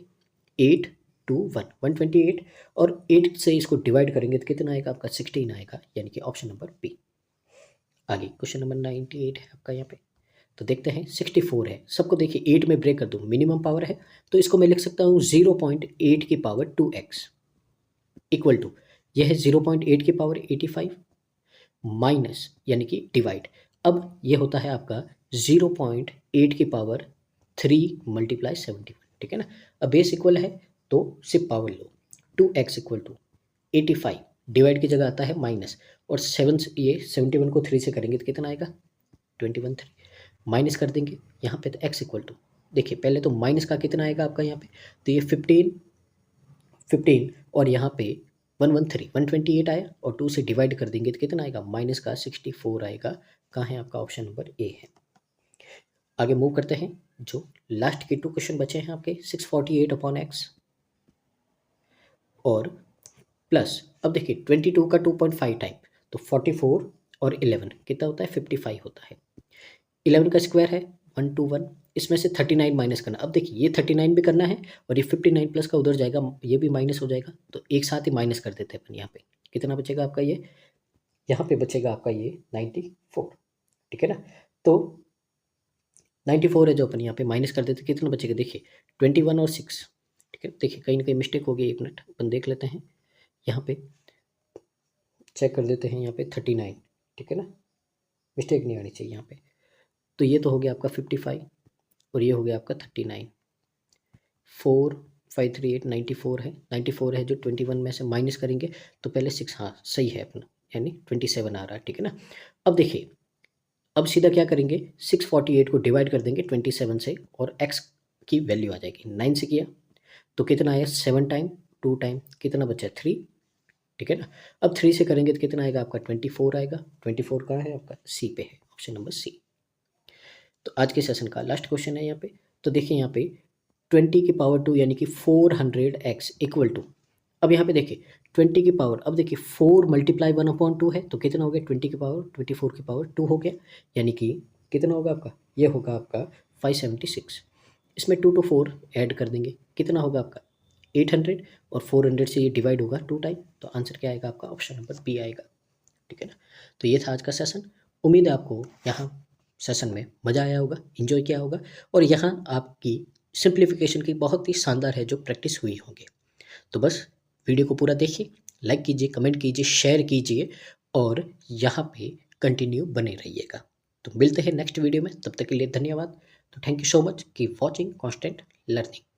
8 2 1 128, और 8 से इसको डिवाइड करेंगे तो कितना आएगा आपका 16 आएगा, यानी कि ऑप्शन नंबर बी। आगे क्वेश्चन नंबर 98 है आपका यहाँ पे, तो देखते हैं 64 है, सबको देखिए 8 में ब्रेक कर दूँ, मिनिमम पावर है, तो इसको मैं लिख सकता हूँ 0.8 की पावर 2x इक्वल टू, यह है 0.8 की पावर 85 माइनस यानी कि डिवाइड, अब ये होता है आपका 0.8 की पावर 3 मल्टीप्लाई 71, ठीक है ना। अब बेस इक्वल है तो सिर्फ पावर लो, 2x इक्वल टू 85 डिवाइड की जगह आता है माइनस, और 7 ये 71 को 3 से करेंगे तो कितना आएगा 21 3, माइनस कर देंगे यहाँ पे, तो x इक्वल टू देखिए पहले तो माइनस का कितना आएगा आपका यहाँ पे, तो ये 15 15 और यहाँ पे 113 128 आया और 2 से डिवाइड कर देंगे तो कितना आएगा, माइनस का 64 आएगा। कहाँ है आपका, ऑप्शन नंबर ए है। आगे मूव करते हैं, जो लास्ट के 2 क्वेश्चन बचे हैं आपके 648 अपॉन एक्स और प्लस, अब देखिए 22 का 2.5 टाइम तो 44 और 11 कितना होता है, 55 होता है। 11 का स्क्वायर है 121, इसमें से 39 माइनस करना। अब देखिए ये 39 भी करना है और ये 59 प्लस का उधर जाएगा, ये भी माइनस हो जाएगा, तो एक साथ ही माइनस कर देते हैं अपन। यहाँ पे कितना बचेगा आपका, ये यहाँ पे बचेगा आपका ये 94, ठीक है ना। तो 94 है जो अपन यहाँ पे माइनस कर देते, कितना बचेगा, देखिए 21 और 6, ठीक है। देखिए कहीं ना कहीं मिस्टेक हो गई, एक मिनट अपन देख लेते हैं, यहाँ पे चेक कर देते हैं, यहाँ पे 39, ठीक है ना, मिस्टेक नहीं आनी चाहिए यहाँ पे। तो ये तो हो गया आपका 55 और ये हो गया आपका 39, 4 5 3 8 94 है, 94 है जो 21 में से माइनस करेंगे तो पहले 6, हाँ सही है अपना, यानी 27 आ रहा है, ठीक है ना। अब देखिए, अब सीधा क्या करेंगे, 648 को डिवाइड कर देंगे 27 से और x की वैल्यू आ जाएगी, 9 से किया तो कितना आया, 7 टाइम, 2 टाइम कितना बचा, 3, ठीक है ना। अब 3 से करेंगे तो कितना आएगा आपका, 24 आएगा। 24 कहाँ है आपका, सी पे है, ऑप्शन नंबर सी। तो आज के सेशन का लास्ट क्वेश्चन है यहाँ पे। तो देखिए यहाँ पे 20 की पावर 2 यानी कि 400x इक्वल टू, अब यहाँ पे देखिए 20 की पावर, अब देखिए 4 मल्टीप्लाई 1/2 है तो कितना हो गया, 20 की पावर 24 की पावर 2 हो गया, यानी कि कितना होगा आपका, ये होगा आपका 576। इसमें 2 to 4 ऐड कर देंगे, कितना होगा आपका 800 और 400 से ये डिवाइड होगा 2 टाइम, तो आंसर क्या आएगा आपका, ऑप्शन नंबर बी आएगा, ठीक है ना। तो ये था आज का सेशन। उम्मीद है आपको यहाँ सेशन में मज़ा आया होगा, इन्जॉय किया होगा और यहाँ आपकी सिंप्लीफिकेशन की बहुत ही शानदार है जो प्रैक्टिस हुई होंगी। तो बस वीडियो को पूरा देखिए, लाइक कीजिए, कमेंट कीजिए, शेयर कीजिए और यहाँ पे कंटिन्यू बने रहिएगा। तो मिलते हैं नेक्स्ट वीडियो में, तब तक के लिए धन्यवाद। तो thank you so much, keep watching constant learning.